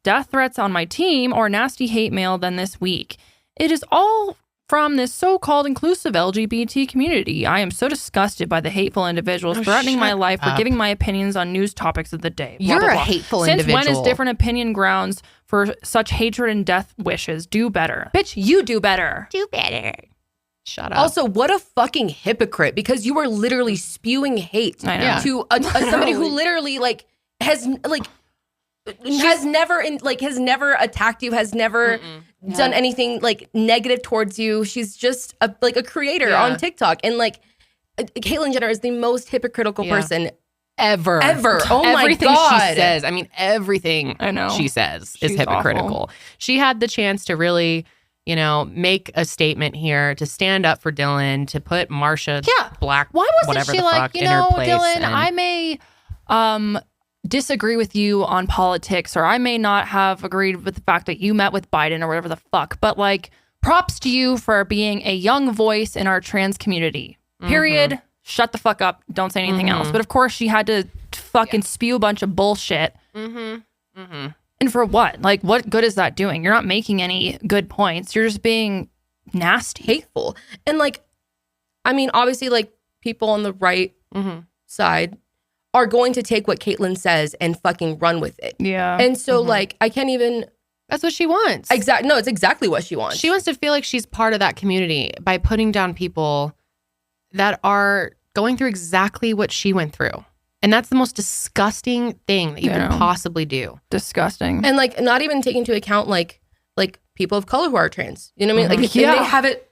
on my team or nasty hate mail than this week. It is all from this so-called inclusive LGBT community. I am so disgusted by the hateful individuals threatening my life for giving my opinions on news topics of the day. Blah, You're blah, a blah. hateful Since individual. when is different opinion grounds for such hatred and death wishes? Do better. Bitch, you do better. Do better. Shut up. Also, what a fucking hypocrite, because you are literally spewing hate to somebody who literally has never attacked you, has never done anything negative towards you. She's just a creator on TikTok, and Caitlyn Jenner is the most hypocritical person ever. Oh my God. She says, I mean, everything she says is hypocritical. Awful. She had the chance to really, make a statement here, to stand up for Dylan, to put Marsha Black, why wasn't she like, Dylan, I may disagree with you on politics, or I may not have agreed with the fact that you met with Biden or whatever the fuck, but props to you for being a young voice in our trans community. Period. Shut the fuck up. Don't say anything else. But of course she had to fucking spew a bunch of bullshit. And for what? What good is that doing? You're not making any good points. You're just being nasty. Hateful. And obviously people on the right side are going to take what Caitlyn says and fucking run with it. Yeah. And so I can't even... That's what she wants. No, it's exactly what she wants. She wants to feel like she's part of that community by putting down people that are going through exactly what she went through. And that's the most disgusting thing that you can possibly do. Disgusting. And not even taking into account people of color who are trans. You know what I mean? They have it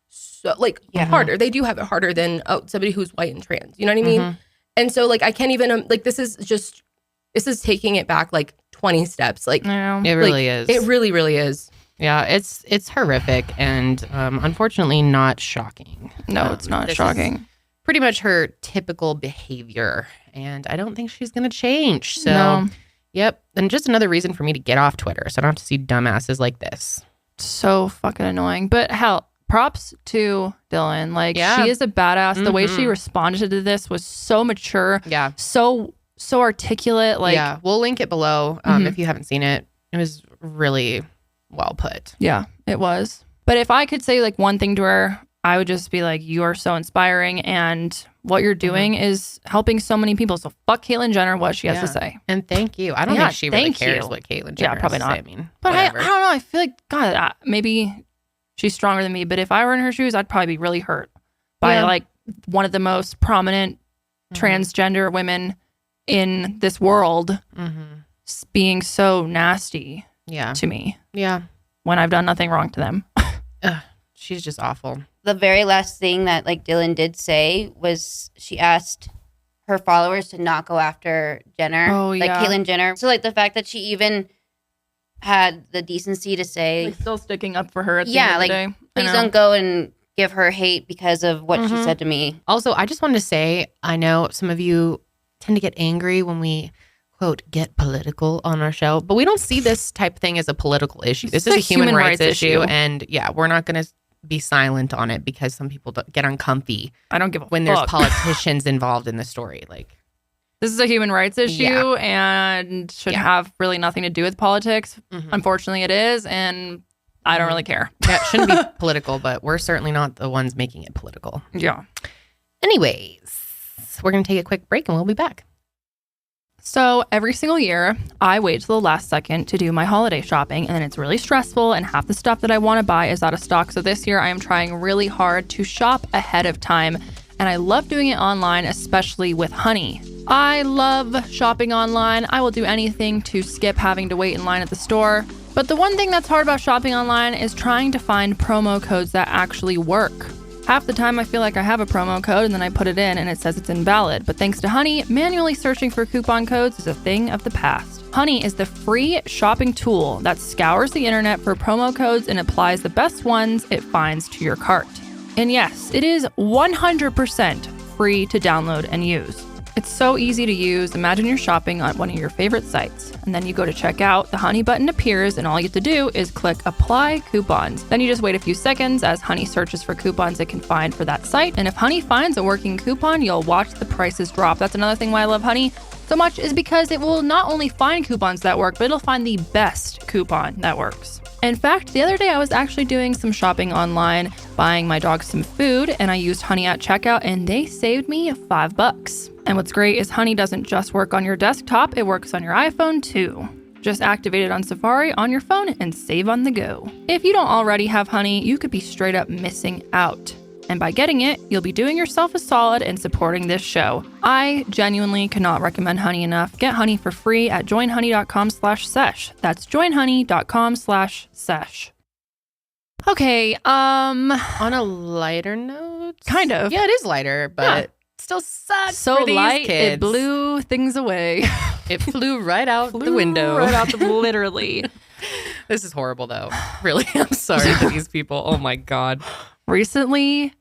so harder. They do have it harder than somebody who's white and trans. You know what I mean? And so I can't even this is taking it back 20 steps. It really is. It really, really is. Yeah, it's horrific and unfortunately not shocking. No, it's not shocking. Pretty much her typical behavior, and I don't think she's going to change. So, yep. And just another reason for me to get off Twitter, so I don't have to see dumbasses like this. So fucking annoying. But hell, props to Dylan. She is a badass. The way she responded to this was so mature. Yeah. So articulate. Yeah, we'll link it below if you haven't seen it. It was really well put. Yeah, it was. But if I could say one thing to her, I would just be you are so inspiring, and what you're doing is helping so many people. So fuck Caitlyn Jenner, what she has to say. And thank you. I don't think she really cares what Caitlyn Jenner probably not. has to say. I mean, but I don't know. I feel God, maybe she's stronger than me. But if I were in her shoes, I'd probably be really hurt by one of the most prominent transgender women in this world being so nasty to me. Yeah. When I've done nothing wrong to them. She's just awful. The very last thing that Dylan did say was she asked her followers to not go after Jenner, Caitlyn Jenner. So the fact that she even had the decency to say, still sticking up for her at the end of the day. Please don't go and give her hate because of what she said to me. Also, I just wanted to say, I know some of you tend to get angry when we quote get political on our show, but we don't see this type of thing as a political issue. This is a human rights issue, and we're not going to be silent on it because some people get uncomfy. I don't give a when fuck. There's politicians involved in the story. This is a human rights issue and should have really nothing to do with politics. Unfortunately, it is, and I don't really care. Yeah, it shouldn't be political, but we're certainly not the ones making it political. Yeah. Anyways, we're going to take a quick break and we'll be back. So every single year, I wait till the last second to do my holiday shopping, and it's really stressful, and half the stuff that I want to buy is out of stock. So this year, I am trying really hard to shop ahead of time, and I love doing it online, especially with Honey. I love shopping online. I will do anything to skip having to wait in line at the store. But the one thing that's hard about shopping online is trying to find promo codes that actually work. Half the time I feel like I have a promo code and then I put it in and it says it's invalid. But thanks to Honey, manually searching for coupon codes is a thing of the past. Honey is the free shopping tool that scours the internet for promo codes and applies the best ones it finds to your cart. And yes, it is 100% free to download and use. It's so easy to use. Imagine you're shopping on one of your favorite sites, and then you go to checkout, the Honey button appears, and all you have to do is click Apply Coupons. Then you just wait a few seconds as Honey searches for coupons it can find for that site, and if Honey finds a working coupon, you'll watch the prices drop. That's another thing why I love Honey so much, is because it will not only find coupons that work, but it'll find the best coupon that works. In fact, the other day I was actually doing some shopping online, buying my dog some food, and I used Honey at checkout, and they saved me $5. And what's great is Honey doesn't just work on your desktop, it works on your iPhone too. Just activate it on Safari on your phone and save on the go. If you don't already have Honey, you could be straight up missing out. And by getting it, you'll be doing yourself a solid and supporting this show. I genuinely cannot recommend Honey enough. Get Honey for free at joinhoney.com/sesh. That's joinhoney.com/sesh. Okay, on a lighter note? Kind of. Yeah, it is lighter, but still sucks so for these light, kids. It blew things away. It flew right out the window. Right out literally. This is horrible, though. Really, I'm sorry to these people. Oh, my God. Recently,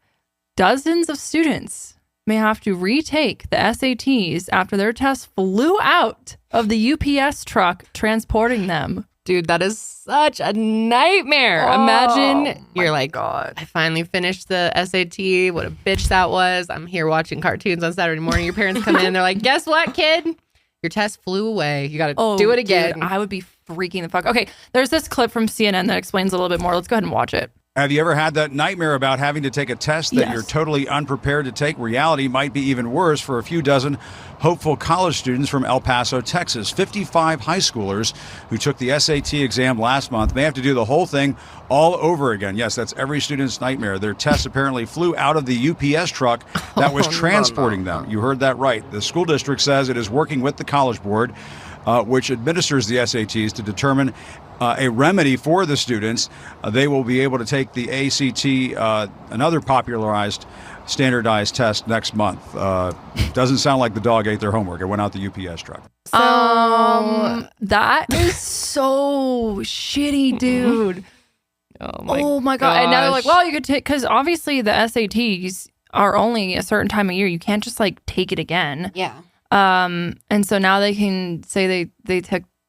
dozens of students may have to retake the SATs after their test flew out of the UPS truck transporting them. Dude, that is such a nightmare. Imagine you're like, God, I finally finished the SAT. What a bitch that was. I'm here watching cartoons on Saturday morning. Your parents come in and they're like, guess what, kid? Your test flew away. You got to do it again. Dude, I would be freaking the fuck. Okay, there's this clip from CNN that explains a little bit more. Let's go ahead and watch it. Have you ever had that nightmare about having to take a test that you're totally unprepared to take? Reality might be even worse for a few dozen hopeful college students from El Paso, Texas. 55 high schoolers who took the SAT exam last month may have to do the whole thing all over again. Yes, that's every student's nightmare. Their test apparently flew out of the UPS truck that was transporting them. You heard that right. The school district says it is working with the College Board, which administers the SATs, to determine a remedy for the students. They will be able to take the ACT, another popularized standardized test, next month. Doesn't sound like the dog ate their homework. It went out the UPS truck. That is so shitty, dude. Oh my God. And now they're like, well, you could take, because obviously the SATs are only a certain time of year. You can't just like take it again. Yeah. And so now they can say they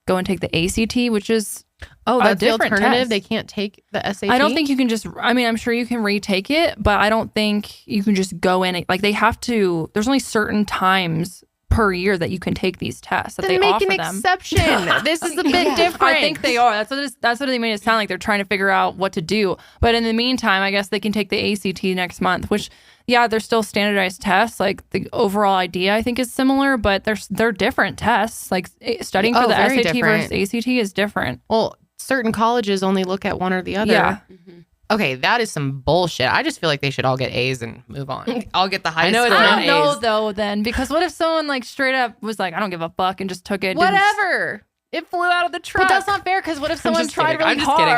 go and take the ACT, which is that's the different alternative. test. They can't take the SAT. I don't think you can just. I mean, I'm sure you can retake it, but I don't think you can just go in. Like they have to. There's only certain times per year that you can take these tests. That then they make offer an them. exception. This is a bit different. I think they are. That's what they made it sound like. They're trying to figure out what to do. But in the meantime, I guess they can take the ACT next month, which. Yeah, they're still standardized tests. Like the overall idea, I think, is similar, but they're different tests. Like studying for the SAT different. versus ACT is different. Well, certain colleges only look at one or the other. Yeah. Mm-hmm. Okay, that is some bullshit. I just feel like they should all get A's and move on. I'll get the highest. I know I don't A's. know though. Then because what if someone like straight up was like, I don't give a fuck and just took it? Whatever. It flew out of the truck. But that's not fair because what if someone tried really hard? I'm just kidding.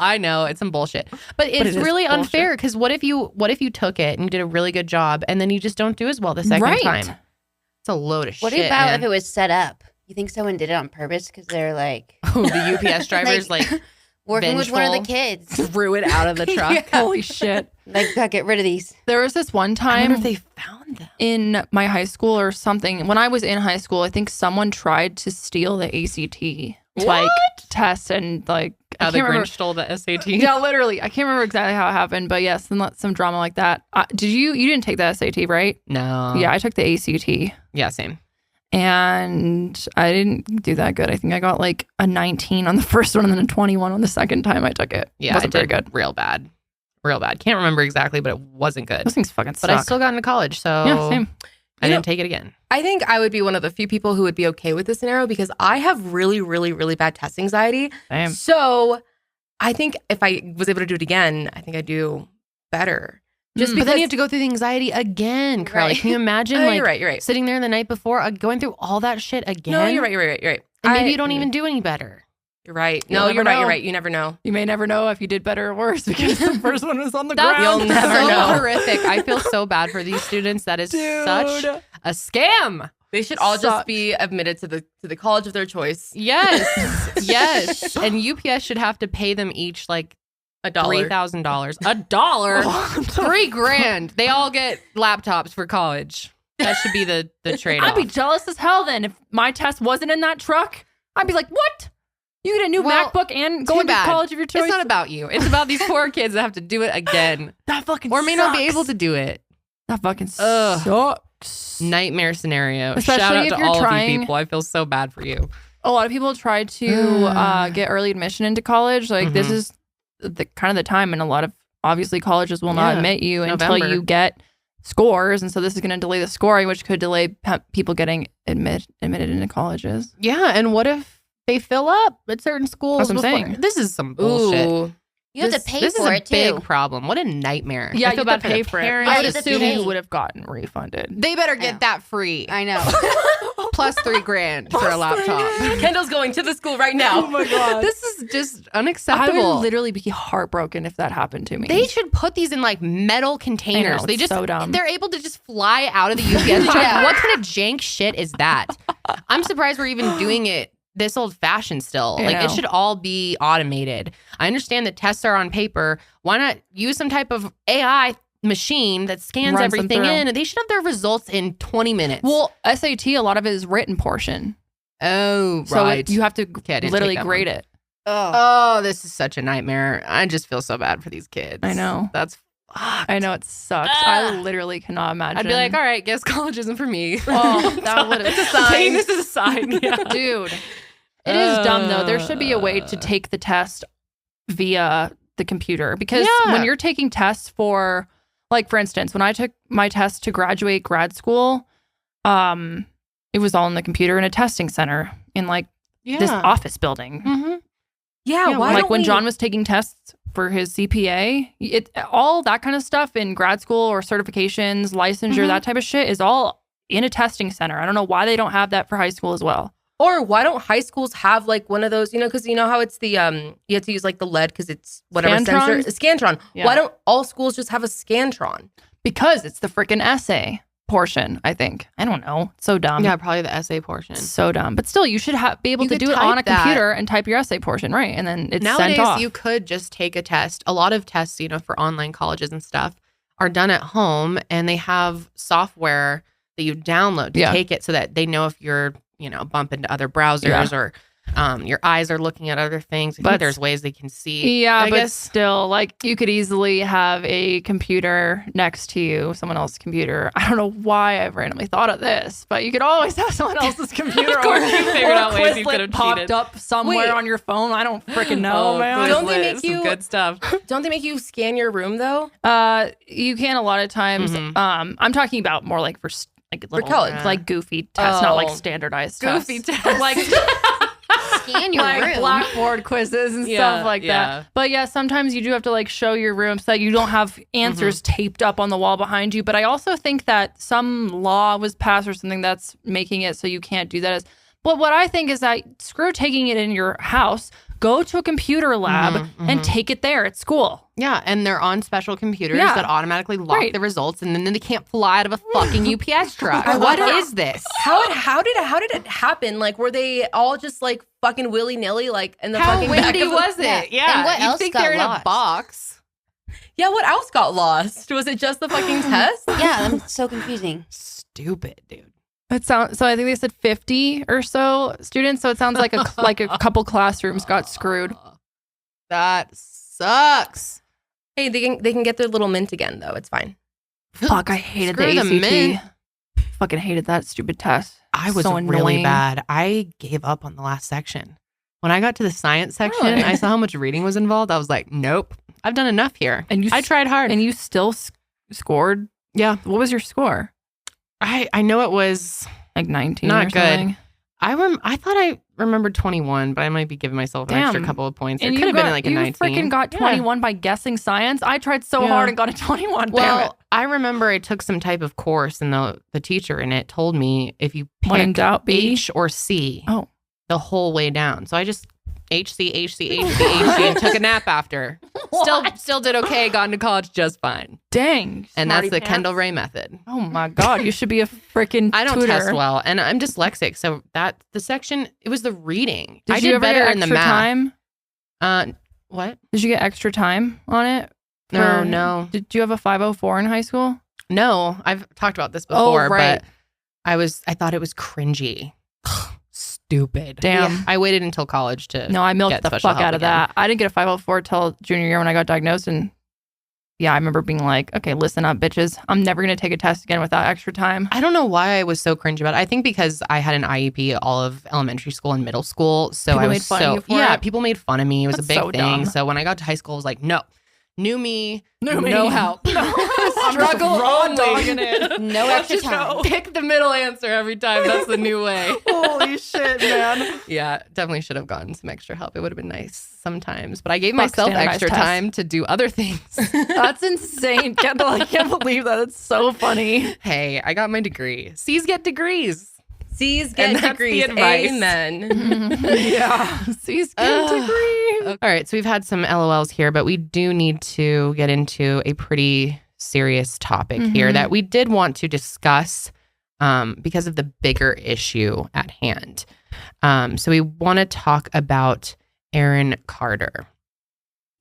I know. It's some bullshit. But it's really unfair because what if you took it and you did a really good job and then you just don't do as well the second time? It's a load of shit. What about if it was set up? You think someone did it on purpose because they're like... the UPS drivers like working with one of the kids. Threw it out of the truck. Yeah. Holy shit. Like, gotta get rid of these. There was this one time... I wonder if they found them. In my high school or something. When I was in high school, I think someone tried to steal the ACT. Like test and like how the Grinch stole the SAT. Yeah, literally. I can't remember exactly how it happened, but yes, some drama like that. You didn't take the SAT, right? No. Yeah, I took the ACT. Yeah, same. And I didn't do that good. I think I got like a 19 on the first one and then a 21 on the second time I took it. Yeah, wasn't very good. Real bad. Can't remember exactly, but it wasn't good. Those things fucking suck. But I still got into college, so yeah, same. I didn't take it again. I think I would be one of the few people who would be okay with this scenario because I have really, really, really bad test anxiety. Same. So I think if I was able to do it again, I think I'd do better. But then you have to go through the anxiety again, Karelly. Right. Can you imagine You're right. sitting there the night before, going through all that shit again? No, you're right. And maybe you don't even do any better. You're right. You'll No, never you're right. know. You're right. You never know. You may never know if you did better or worse because the first one was on the ground. You'll never so know. Horrific. I feel so bad for these students. That is such a scam. They should all just be admitted to the college of their choice. Yes. Yes. And UPS should have to pay them each like $1. $3,000. $1? $3,000. They all get laptops for college. That should be the trade-off. I'd be jealous as hell then if my test wasn't in that truck. I'd be like, what? You get a new MacBook and go into college of your choice? It's not about you. It's about these poor kids that have to do it again. That fucking or may sucks. not be able to do it. That fucking sucks. Nightmare scenario. Especially Shout out if to you're all trying, of you people. I feel so bad for you. A lot of people try to get early admission into college. Like this is the kind of the time, and a lot of obviously colleges will not admit you until you get scores, and so this is going to delay the scoring, which could delay people getting admitted into colleges. Yeah, and what if they fill up at certain schools? That's what I'm saying. This is some bullshit. You have to pay for it, too. This is a big problem. What a nightmare. Yeah, I feel you have to pay for it. I would assume you would have gotten refunded. They better get that free. I know. Plus $3,000 for a laptop. Kendall's going to the school right now. Oh my God. This is just unacceptable. I would literally be heartbroken if that happened to me. They should put these in like metal containers. Know, they just so dumb. They're able to just fly out of the UPS truck. What kind of jank shit is that? I'm surprised we're even doing it this old fashioned still. It should all be automated. I understand that tests are on paper. Why not use some type of AI machine that scans everything in, and they should have their results in 20 minutes. Well, SAT, a lot of it is written portion. Oh, so right. you have to literally grade it. Oh, this is such a nightmare. I just feel so bad for these kids. I know. That's fucked. I know, it sucks. I literally cannot imagine. I'd be like, all right, guess college isn't for me. Oh, that would have. It's a sign. This is a sign. Yeah. Dude. It is dumb, though. There should be a way to take the test via the computer. Because when you're taking tests for, like, for instance, when I took my test to graduate grad school, it was all in the computer in a testing center in, like, this office building. Mm-hmm. Yeah, why like, when John was taking tests for his CPA, all that kind of stuff in grad school or certifications, licensure, that type of shit is all in a testing center. I don't know why they don't have that for high school as well. Or why don't high schools have like one of those, because you know how it's the, you have to use like the lead because it's whatever sensor. Scantron. Yeah. Why don't all schools just have a Scantron? Because it's the freaking essay portion, I think. I don't know. It's so dumb. Yeah, probably the essay portion. It's so dumb. But still, you should be able to do it on a computer and type your essay portion, right? And then it's nowadays, sent off. You could just take a test. A lot of tests, for online colleges and stuff are done at home, and they have software that you download to take it so that they know if you're bump into other browsers or your eyes are looking at other things. I think there's ways they can see. Yeah, I guess still, like, you could easily have a computer next to you, someone else's computer. I don't know why I've randomly thought of this, but you could always have someone else's computer. Of course, you figured out ways you could have popped cheated. Up somewhere on your phone. I don't freaking know, man. Don't they make you good stuff? Don't they make you scan your room though? You can a lot of times. I'm talking about more like for college, like goofy tests, not like standardized goofy tests. Like scan your room, Blackboard quizzes and stuff like that. But yeah, sometimes you do have to like show your room so that you don't have answers taped up on the wall behind you. But I also think that some law was passed or something that's making it so you can't do that. But what I think is that screw taking it in your house. Go to a computer lab and take it there at school. Yeah, and they're on special computers that automatically lock the results, and then they can't fly out of a fucking UPS truck. What is this? How did it happen? Like, were they all just like fucking willy nilly, like in the fucking back windy of the- was it? Yeah, And what else think got they're lost? in a box? Yeah, what else got lost? Was it just the fucking test? Yeah, that's so confusing. Stupid, dude. It sounds so. I think they said 50 or so students. So it sounds like a couple classrooms got screwed. That sucks. Hey, they can get their little mint again though. It's fine. Fuck, I hated Screw the the mint. ACT. Fucking hated that stupid test. I was so really annoying. bad. I gave up on the last section. When I got to the science section, Really? I saw how much reading was involved. I was like, nope, I've done enough here. And I tried hard. And you still scored? Yeah. What was your score? I know it was like 19 not or good. Something. I thought I remembered 21, but I might be giving myself an extra couple of points. It could have been like a 19. You freaking got 21 by guessing science. I tried so hard and got a 21. Well, I remember I took some type of course, and the teacher in it told me if you pick H or C the whole way down. So I just HC, and took a nap after. Still did okay, got into college just fine. Dang. And that's the Kendall Rae method. Oh my God, you should be a freaking I don't tutor. test well, and I'm dyslexic, so the section, it was the reading. I did ever better get in the extra math. Time? What? Did you get extra time on it? No. Did you have a 504 in high school? No, I've talked about this before, but I thought it was cringy. Stupid. Damn. Yeah. I waited until college to No, I milked the fuck out of that. I didn't get a 504 till junior year when I got diagnosed. And yeah, I remember being like, okay, listen up, bitches. I'm never going to take a test again without extra time. I don't know why I was so cringe about it. I think because I had an IEP all of elementary school and middle school. So people I was made fun of you for it? People made fun of me. It was That's a big so thing. dumb. So when I got to high school, I was like, no. New me, New me. no help. Struggle only. dogging it. No extra time. Pick the middle answer every time. That's the new way. Holy shit, man. Yeah, definitely should have gotten some extra help. It would have been nice sometimes. But I gave myself standardized extra tests. time to do other things. That's insane, Kendall. I can't believe that. It's so funny. Hey, I got my degree. C's get degrees. C's And get that's degrees. the advice. Amen. Yeah. C's get a degree. All right, so we've had some LOLs here, but we do need to get into a pretty serious topic here that we did want to discuss because of the bigger issue at hand. So we want to talk about Aaron Carter.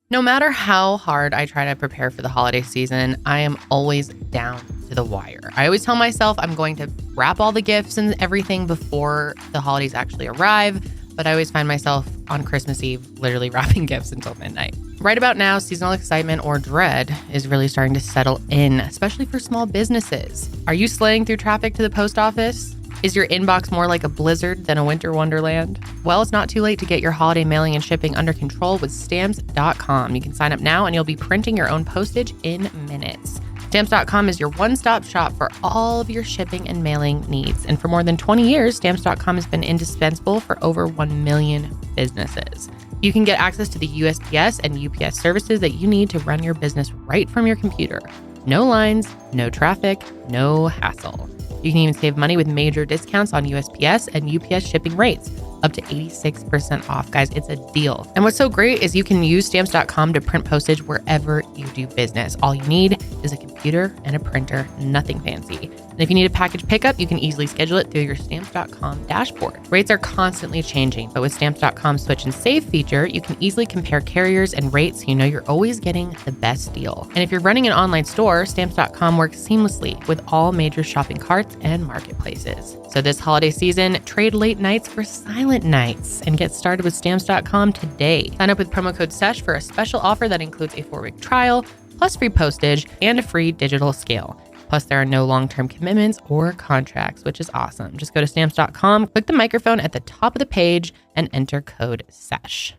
No matter how hard I try to prepare for the holiday season, I am always down to the wire. I always tell myself I'm going to wrap all the gifts and everything before the holidays actually arrive, but I always find myself on Christmas Eve literally wrapping gifts until midnight. Right about now, seasonal excitement or dread is really starting to settle in, especially for small businesses. Are you slaying through traffic to the post office? Is your inbox more like a blizzard than a winter wonderland? Well, it's not too late to get your holiday mailing and shipping under control with Stamps.com. You can sign up now and you'll be printing your own postage in minutes. Stamps.com is your one-stop shop for all of your shipping and mailing needs. And for more than 20 years, Stamps.com has been indispensable for over 1 million businesses. You can get access to the USPS and UPS services that you need to run your business right from your computer. No lines, no traffic, no hassle. You can even save money with major discounts on USPS and UPS shipping rates, up to 86% off. Guys, it's a deal. And what's so great is you can use Stamps.com to print postage wherever you do business. All you need is a computer and a printer, nothing fancy. And if you need a package pickup, you can easily schedule it through your Stamps.com dashboard. Rates are constantly changing, but with Stamps.com's Switch and Save feature, you can easily compare carriers and rates so you know you're always getting the best deal. And if you're running an online store, Stamps.com works seamlessly with all major shopping carts and marketplaces. So this holiday season, trade late nights for silent nights and get started with Stamps.com today. Sign up with promo code SESH for a special offer that includes a 4-week trial, plus free postage and a free digital scale. Plus, there are no long-term commitments or contracts, which is awesome. Just go to Stamps.com, click the microphone at the top of the page, and enter code SESH.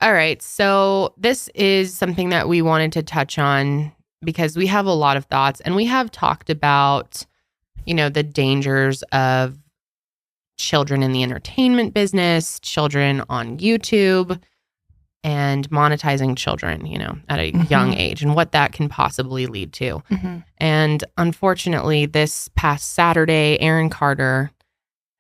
All right, so this is something that we wanted to touch on because we have a lot of thoughts, and we have talked about, you know, the dangers of children in the entertainment business, children on YouTube, and monetizing children, you know, at a young age and what that can possibly lead to. And unfortunately, this past Saturday, Aaron Carter,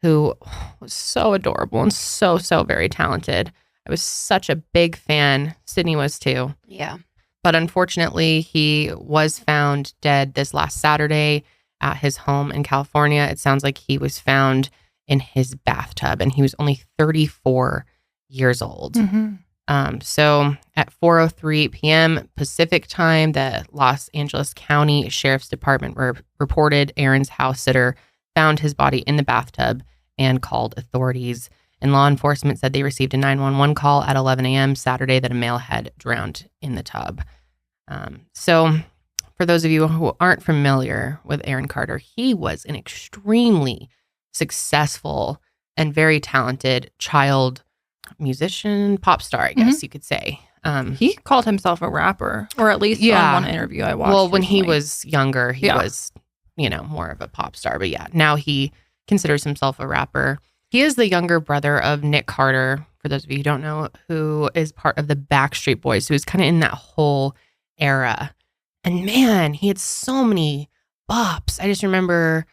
who was so adorable and so very talented. I was such a big fan. Sydney was too. Yeah. But unfortunately, he was found dead this last Saturday at his home in California. It sounds like he was found in his bathtub, and he was only 34 years old. So at 4:03 p.m. Pacific time, the Los Angeles County Sheriff's Department reported Aaron's house sitter found his body in the bathtub and called authorities. And law enforcement said they received a 911 call at 11 a.m. Saturday that a male had drowned in the tub. So for those of you who aren't familiar with Aaron Carter, he was an extremely successful and very talented child musician, pop star, I guess you could say. He called himself a rapper, or at least on one interview I watched. Well, when he was younger, he was, you know, more of a pop star. But yeah, now he considers himself a rapper. He is the younger brother of Nick Carter, for those of you who don't know, who is part of the Backstreet Boys, who was kind of in that whole era. And man, he had so many bops. I just remember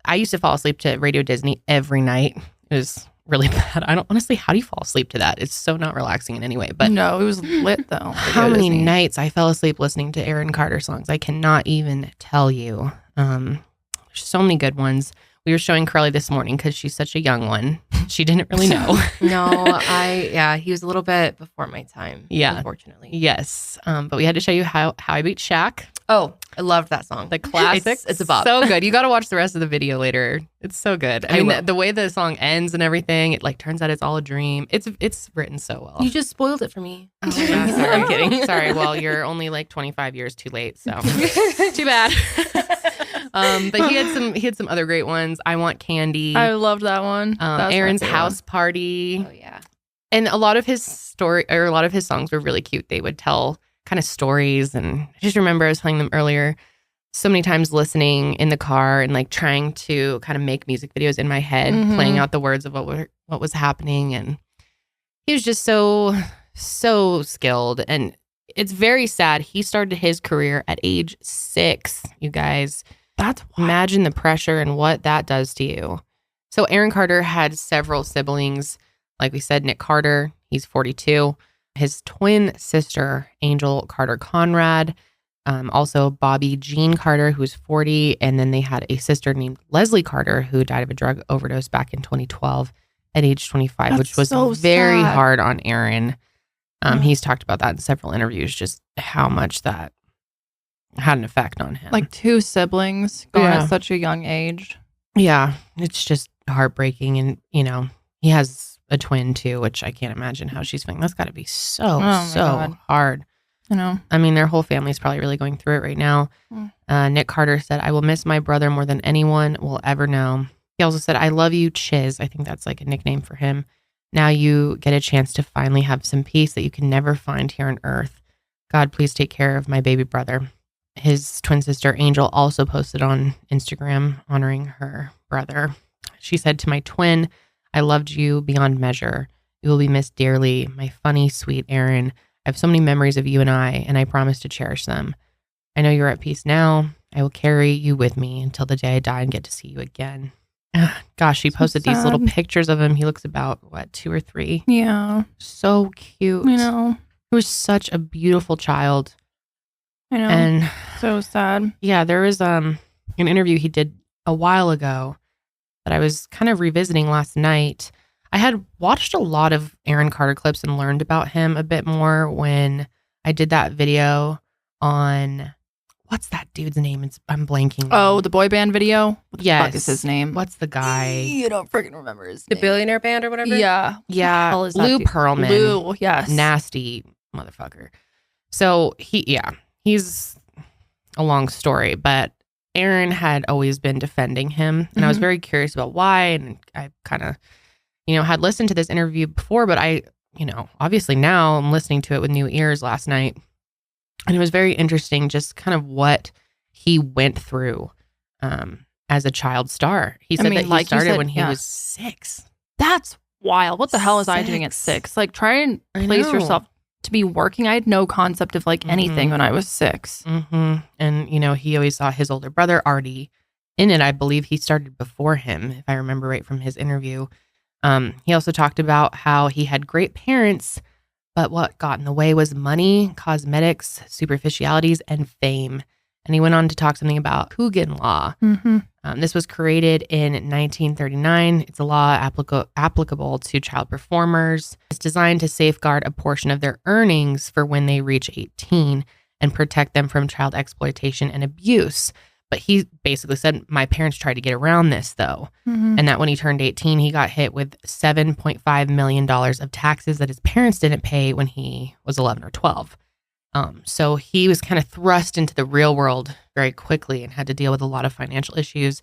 I used to fall asleep to Radio Disney every night. It was really bad. I don't honestly, how do you fall asleep to that? It's so not relaxing in any way. But no, it was lit though. How many nights I fell asleep listening to Aaron Carter songs? I cannot even tell you. There's so many good ones. We were showing Karelly this morning because she's such a young one. She didn't really know. He was a little bit before my time. Yeah. Unfortunately. Yes. But we had to show you How I Beat Shaq. Oh, I loved that song. The classic. It's a bop. So good. You got to watch the rest of the video later. It's so good. I mean, the way the song ends and everything, it like turns out it's all a dream. It's written so well. You just spoiled it for me. Oh, yeah, sorry, I'm kidding. Sorry. Well, you're only like 25 years too late, so too bad. But he had some other great ones. I Want Candy. I loved that one. Aaron's House Party. Oh yeah. And a lot of his songs were really cute. They would tell kind of stories, and I just remember I was playing them earlier so many times, listening in the car and like trying to kind of make music videos in my head, playing out the words of what was happening. And he was just so skilled, and it's very sad. He started his career at age 6, you guys. That's wild. Imagine the pressure and what that does to you. So Aaron Carter had several siblings. Like we said, Nick Carter, he's 42. His twin sister, Angel Carter Conrad. Also Bobby Jean Carter, who's 40. And then they had a sister named Leslie Carter, who died of a drug overdose back in 2012 at age 25, which was so very sad. hard on Aaron. He's talked about that in several interviews, just how much that had an effect on him. Like 2 siblings going at such a young age. Yeah, it's just heartbreaking. And, he has a twin too, which I can't imagine how she's feeling. That's got to be so hard. I mean, their whole family's probably really going through it right now. Nick Carter said, "I will miss my brother more than anyone will ever know." He also said, "I love you, Chiz." I think that's like a nickname for him. "Now you get a chance to finally have some peace that you can never find here on earth. God, please take care of my baby brother." His twin sister, Angel, also posted on Instagram honoring her brother. She said, "To my twin, I loved you beyond measure. You will be missed dearly. My funny, sweet Aaron. I have so many memories of you and I promise to cherish them. I know you're at peace now. I will carry you with me until the day I die and get to see you again." Gosh, she posted these little pictures of him. He looks about, 2 or 3? Yeah. So cute. I know. He was such a beautiful child. I know. And so sad. Yeah, there was an interview he did a while ago that I was kind of revisiting last night. I had watched a lot of Aaron Carter clips and learned about him a bit more when I did that video on, what's that dude's name? I'm blanking. Oh, the boy band video? What the yes. fuck is his name? What's the guy? You don't freaking remember his name. The Billionaire Band or whatever? Yeah. Yeah. Hell is Lou that Pearlman. Lou, yes. Nasty motherfucker. So he's a long story, but Aaron had always been defending him, and I was very curious about why. And I kind of, had listened to this interview before, but I, obviously now I'm listening to it with new ears last night. And it was very interesting just kind of what he went through as a child star. He said that he started when he was 6. That's wild. What the hell was I doing at 6? Like, try and place yourself to be working. I had no concept of like anything when I was 6. And, he always saw his older brother already in it. I believe he started before him, if I remember right from his interview. He also talked about how he had great parents, but what got in the way was money, cosmetics, superficialities, and fame. And he went on to talk something about Coogan Law. This was created in 1939. It's a law applicable to child performers. It's designed to safeguard a portion of their earnings for when they reach 18 and protect them from child exploitation and abuse. But he basically said, my parents tried to get around this, though. And that when he turned 18, he got hit with $7.5 million of taxes that his parents didn't pay when he was 11 or 12. So he was kind of thrust into the real world very quickly and had to deal with a lot of financial issues.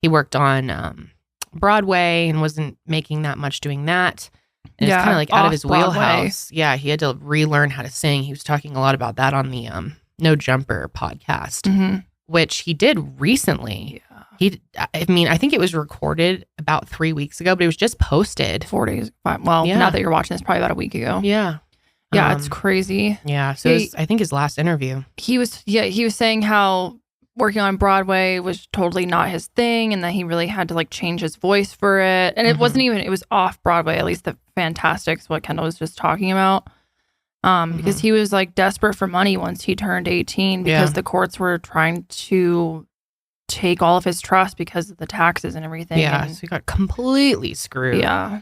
He worked on Broadway and wasn't making that much doing that. And it's kind of like out of his wheelhouse. Yeah, he had to relearn how to sing. He was talking a lot about that on the No Jumper podcast, which he did recently. I think it was recorded about 3 weeks ago, but it was just posted. 4 days. Well, now that you're watching this, probably about a week ago. Yeah. Yeah, it's crazy. Yeah. So I think his last interview. He was saying how working on Broadway was totally not his thing, and that he really had to like change his voice for it. And it wasn't even, it was off Broadway, at least the Fantastics, what Kendall was just talking about. Because he was like desperate for money once he turned 18 because the courts were trying to take all of his trust because of the taxes and everything. Yeah, so he got completely screwed. Yeah.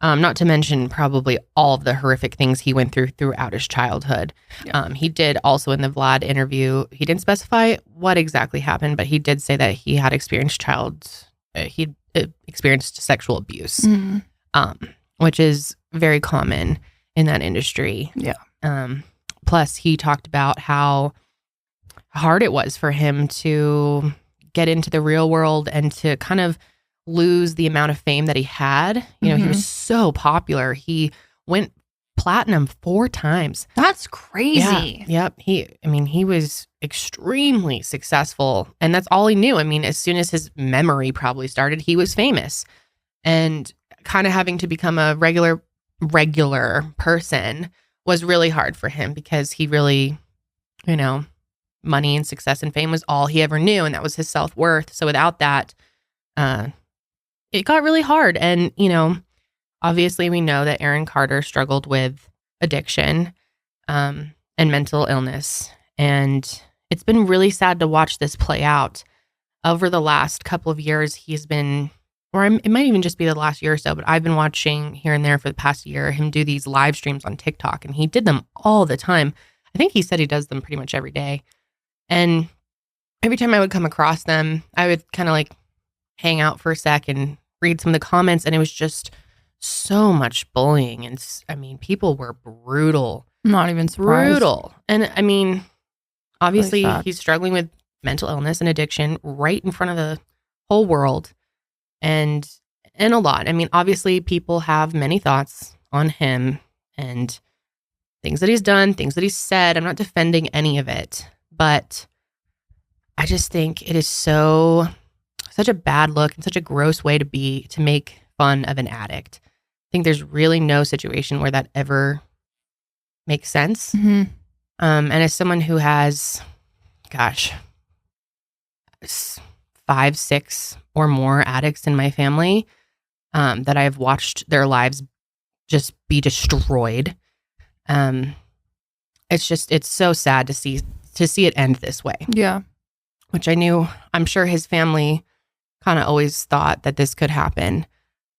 Not to mention probably all of the horrific things he went through throughout his childhood. Yeah. He did also in the Vlad interview, he didn't specify what exactly happened, but he did say that he had experienced experienced sexual abuse, which is very common in that industry. Yeah. Plus, he talked about how hard it was for him to get into the real world and to kind of lose the amount of fame that he had. You know, he was so popular. He went platinum 4 times. That's crazy. Yeah. Yep. He was extremely successful, and that's all he knew. I mean, as soon as his memory probably started, he was famous, and kind of having to become a regular person was really hard for him because he really, you know, money and success and fame was all he ever knew, and that was his self-worth. So without that, it got really hard. And, you know, obviously we know that Aaron Carter struggled with addiction and mental illness. And it's been really sad to watch this play out. Over the last couple of years, he's been, or it might even just be the last year or so, but I've been watching here and there for the past year him do these live streams on TikTok, and he did them all the time. I think he said he does them pretty much every day. And every time I would come across them, I would kind of like hang out for a sec and read some of the comments, and it was just so much bullying. And I mean, people were brutal. Not even surprised. Brutal. And I mean, obviously really he's struggling with mental illness and addiction right in front of the whole world. And a lot. I mean, obviously people have many thoughts on him and things that he's done, things that he's said. I'm not defending any of it, but I just think it is such a bad look and such a gross way to make fun of an addict. I think there's really no situation where that ever makes sense. Mm-hmm. And as someone who has, 5, 6 or more addicts in my family, that I've watched their lives just be destroyed. It's so sad to see it end this way. Yeah. Which I'm sure his family kind of always thought that this could happen,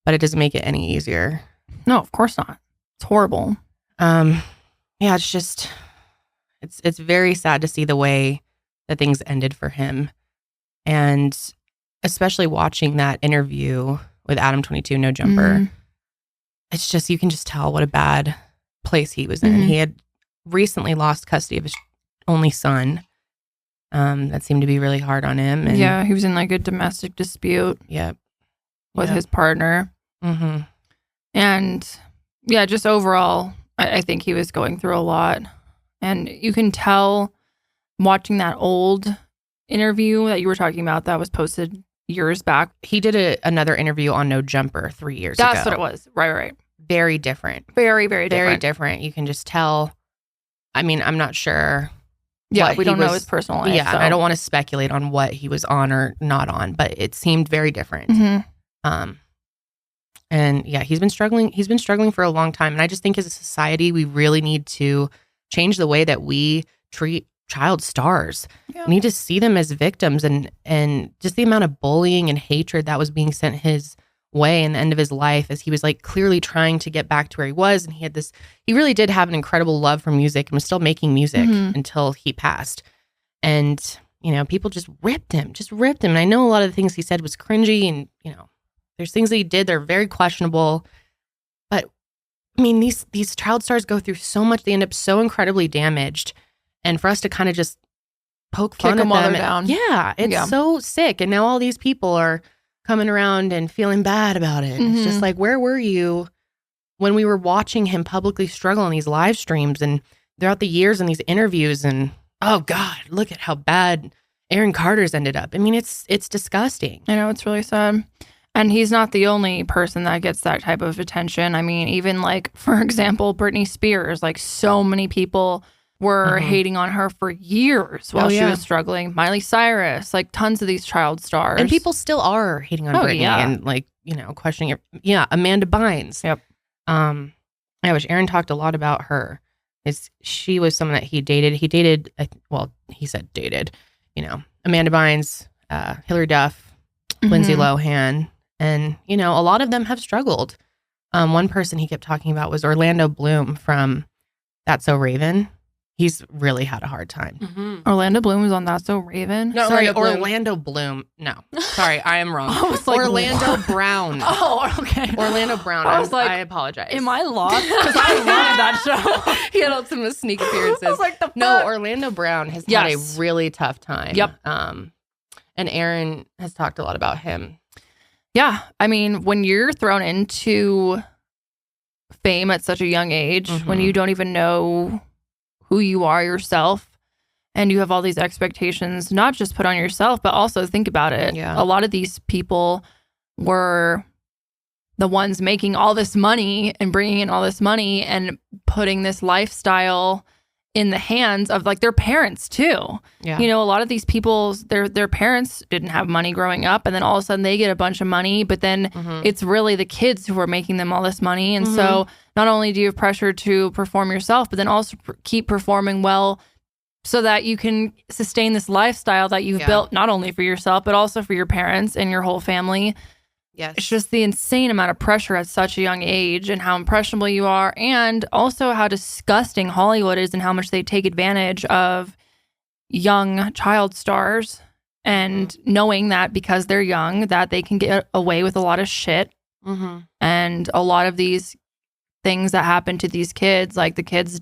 but it doesn't make it any easier. No, of course not. It's horrible. Yeah, it's very sad to see the way that things ended for him. And especially watching that interview with Adam 22 No Jumper, it's just, you can just tell what a bad place he was in. He had recently lost custody of his only son. That seemed to be really hard on him. And yeah, he was in like a domestic dispute with his partner. Mm-hmm. And yeah, just overall, I think he was going through a lot. And you can tell watching that old interview that you were talking about that was posted years back. He did another interview on No Jumper 3 years ago. That's what it was. Right. Very different. Very, very different. Very different. You can just tell. I mean, I'm not sure. Yeah, we don't know his personal life. Yeah, so. I don't want to speculate on what he was on or not on, but it seemed very different. Mm-hmm. And yeah, he's been struggling for a long time. And I just think as a society, we really need to change the way that we treat child stars. Yeah. We need to see them as victims, and just the amount of bullying and hatred that was being sent his way in the end of his life, as he was like clearly trying to get back to where he was. And he really did have an incredible love for music and was still making music until he passed. And, you know, people just ripped him. And I know a lot of the things he said was cringy, and, you know, there's things that he did that are very questionable. But I mean, these child stars go through so much. They end up so incredibly damaged. And for us to kind of just poke fun at them while they're down. Yeah, it's so sick. And now all these people are coming around and feeling bad about it. It's just like, where were you when we were watching him publicly struggle on these live streams and throughout the years and these interviews? And oh God, look at how bad Aaron Carter's ended up. I mean, it's disgusting. I know, it's really sad. And he's not the only person that gets that type of attention. I mean, even like, for example, Britney Spears, like so many people were hating on her for years while she was struggling. Miley Cyrus, like tons of these child stars. And people still are hating on Britney and like, you know, questioning it. Yeah, Amanda Bynes. Yep. I wish Aaron talked a lot about her. She was someone that he dated. He dated, well, he said dated, you know, Amanda Bynes, Hilary Duff, Lindsay Lohan, and a lot of them have struggled. One person he kept talking about was Orlando Bloom from That's So Raven. He's really had a hard time. Orlando Bloom was on That's So Raven. No, sorry, Orlando Bloom. No, sorry, I am wrong. Orlando Brown. Oh, okay. Orlando Brown. I apologize. Am I lost? Because I love that show. He had some sneak appearances. I was like, the fuck? No, Orlando Brown has had a really tough time. Yep. And Aaron has talked a lot about him. Yeah, I mean, when you're thrown into fame at such a young age, when you don't even know who you are yourself, and you have all these expectations, not just put on yourself, but also think about it. Yeah. A lot of these people were the ones making all this money and bringing in all this money and putting this lifestyle in the hands of like their parents too. Yeah. A lot of these people, their parents didn't have money growing up, and then all of a sudden they get a bunch of money, but then it's really the kids who are making them all this money. And so not only do you have pressure to perform yourself, but then also keep performing well so that you can sustain this lifestyle that you've built not only for yourself, but also for your parents and your whole family. Yes. It's just the insane amount of pressure at such a young age, and how impressionable you are, and also how disgusting Hollywood is and how much they take advantage of young child stars, and knowing that because they're young that they can get away with a lot of shit. And a lot of these things that happen to these kids, like the kids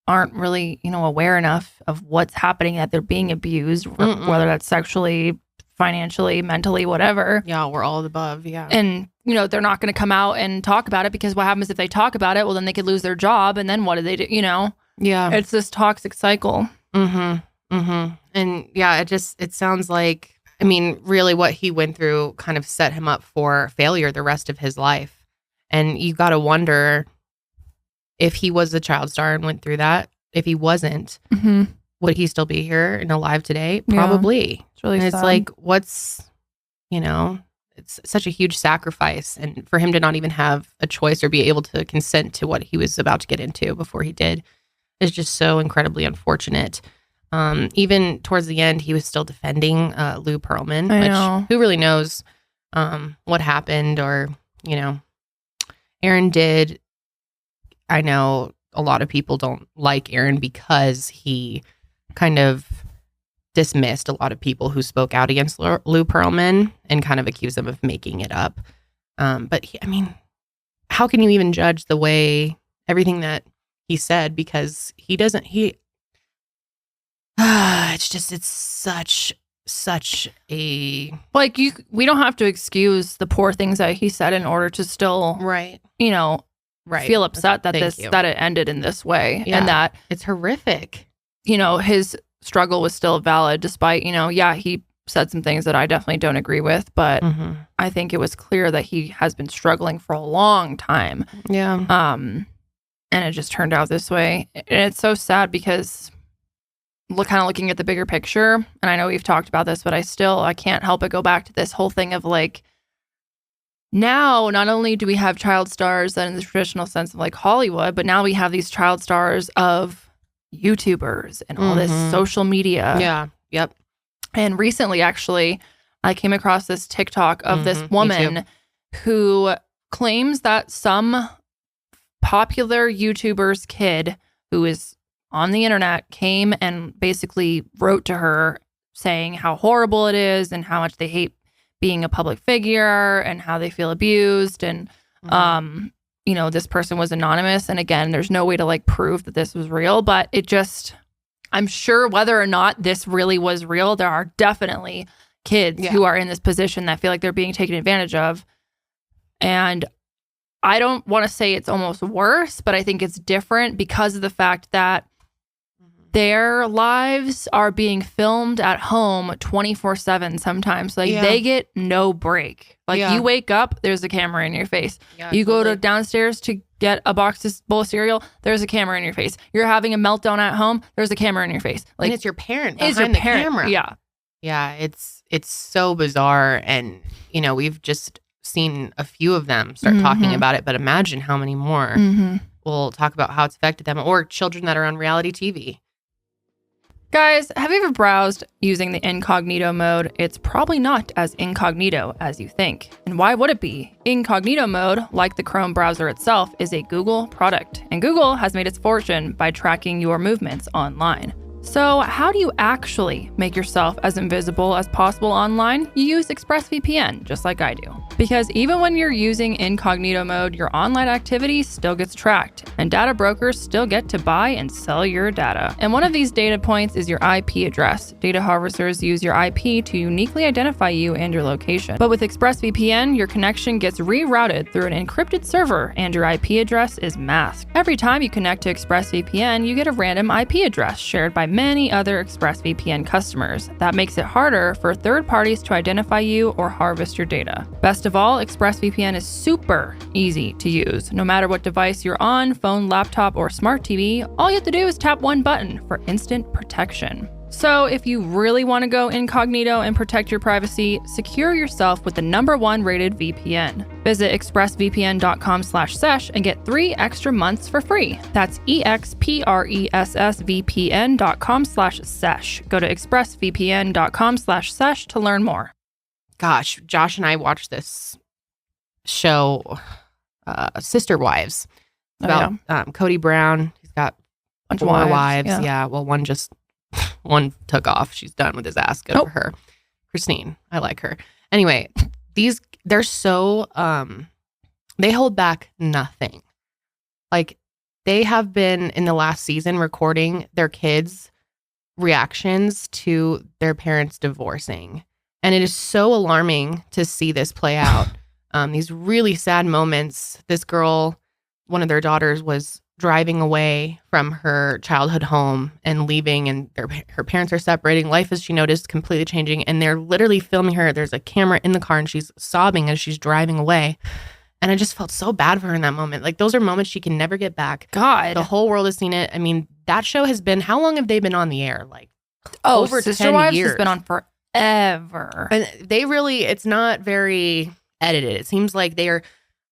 aren't really, aware enough of what's happening, that they're being abused, whether that's sexually, financially, mentally, whatever. Yeah, we're all above. Yeah. And, they're not going to come out and talk about it, because what happens if they talk about it? Well, then they could lose their job. And then what do they do? Yeah. It's this toxic cycle. And yeah, it sounds like, really what he went through kind of set him up for failure the rest of his life. And you got to wonder if he was a child star and went through that, if he wasn't, would he still be here and alive today? Probably. Yeah, it's really sad. It's like, it's such a huge sacrifice. And for him to not even have a choice or be able to consent to what he was about to get into before he did is just so incredibly unfortunate. Even towards the end, he was still defending Lou Pearlman, which who really knows what happened, or, Aaron did. I know a lot of people don't like Aaron because he kind of dismissed a lot of people who spoke out against Lou Pearlman and kind of accused them of making it up. But how can you even judge the way everything that he said? Because it's such a we don't have to excuse the poor things that he said in order to still feel upset that it ended in this way, and that it's horrific. His struggle was still valid despite, he said some things that I definitely don't agree with, but I think it was clear that he has been struggling for a long time. Yeah. And it just turned out this way. And it's so sad because kind of looking at the bigger picture, and I know we've talked about this, but I can't help but go back to this whole thing of like, now, not only do we have child stars in the traditional sense of like Hollywood, but now we have these child stars of YouTubers and all this social media. Yeah. Yep. And recently, actually, I came across this TikTok of this woman who claims that some popular YouTuber's kid who is on the internet came and basically wrote to her saying how horrible it is and how much they hate being a public figure and how they feel abused. And, this person was anonymous. And again, there's no way to like prove that this was real, but I'm sure whether or not this really was real, there are definitely kids who are in this position that feel like they're being taken advantage of. And I don't want to say it's almost worse, but I think it's different because of the fact that their lives are being filmed at home 24/7 sometimes. Like they get no break. Like you wake up, there's a camera in your face. Yeah, you go to downstairs to get a bowl of cereal, there's a camera in your face. You're having a meltdown at home, there's a camera in your face. Like, and it's your parent behind the camera. Yeah. Yeah, it's so bizarre. And, we've just seen a few of them start talking about it, but imagine how many more will talk about how it's affected them, or children that are on reality TV. Guys, have you ever browsed using the incognito mode? It's probably not as incognito as you think. And why would it be? Incognito mode, like the Chrome browser itself, is a Google product. And Google has made its fortune by tracking your movements online. So how do you actually make yourself as invisible as possible online? You use ExpressVPN, just like I do. Because even when you're using incognito mode, your online activity still gets tracked, and data brokers still get to buy and sell your data. And one of these data points is your IP address. Data harvesters use your IP to uniquely identify you and your location. But with ExpressVPN, your connection gets rerouted through an encrypted server, and your IP address is masked. Every time you connect to ExpressVPN, you get a random IP address shared by many other ExpressVPN customers. That makes it harder for third parties to identify you or harvest your data. Best of all, ExpressVPN is super easy to use. No matter what device you're on, phone, laptop, or smart TV, all you have to do is tap one button for instant protection. So if you really want to go incognito and protect your privacy, secure yourself with the #1 rated VPN. Visit expressvpn.com/sesh and get 3 extra months for free. That's expressvpn.com/sesh. Go to expressvpn.com/sesh to learn more. Gosh, Josh and I watched this show, Sister Wives. It's about Cody Brown. He's got 4 wives. Yeah. Well, one took off. She's done with his ass. Good for her. Christine. I like her. Anyway, they're so, they hold back nothing. Like, they have been in the last season recording their kids' reactions to their parents divorcing. And it is so alarming to see this play out. These really sad moments. This girl, one of their daughters, was driving away from her childhood home and leaving, and her parents are separating. Life, as she noticed, completely changing, and they're literally filming her. There's a camera in the car, and she's sobbing as she's driving away. And I just felt so bad for her in that moment. Like, those are moments she can never get back. God. The whole world has seen it. I mean, that show has been, how long have they been on the air? Like, over Sister 10 Wives years. has been on forever. And they really, it's not very edited. It seems like they are,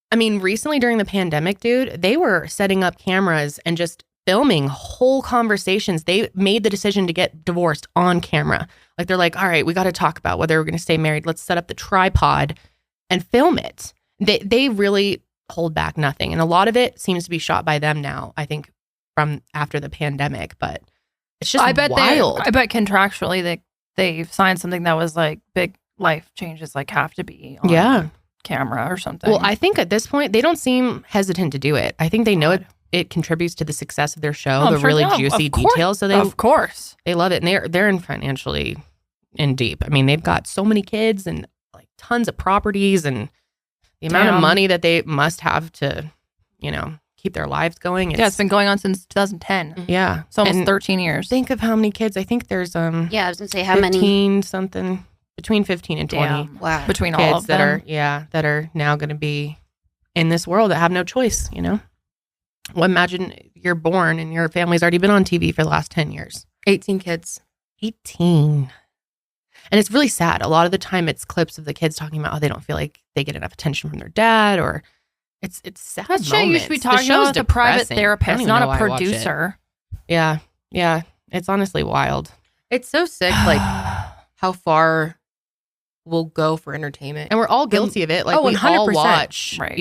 I mean, recently during the pandemic, dude, they were setting up cameras and just filming whole conversations. They made the decision to get divorced on camera. Like, they're like, all right, we got to talk about whether we're going to stay married. Let's set up the tripod and film it. They really hold back nothing. And a lot of it seems to be shot by them now, I think, from after the pandemic. But it's just wild. I bet contractually they've signed something that was like, big life changes like have to be on camera or something. Well, I think at this point, they don't seem hesitant to do it. I think they know it contributes to the success of their show, the really juicy details. So of course. They love it. And they're in financially in deep. I mean, they've got so many kids and like tons of properties, and the amount of money that they must have to, keep their lives going. It's been going on since 2010. Yeah. It's almost 13 years. Think of how many kids. I think there's I was gonna say how 15 many something, between 15 and 20. Wow. Between kids all of them. that are now going to be in this world that have no choice, Well, imagine you're born and your family's already been on TV for the last 10 years. 18 kids. 18. And it's really sad. A lot of the time it's clips of the kids talking about how they don't feel like they get enough attention from their dad, or it's sad. That show you should be talking about a private therapist, not a producer. Yeah. It's honestly wild. It's so sick, like how far we'll go for entertainment. And we're all guilty of it. Like, we 100%. All watch, right.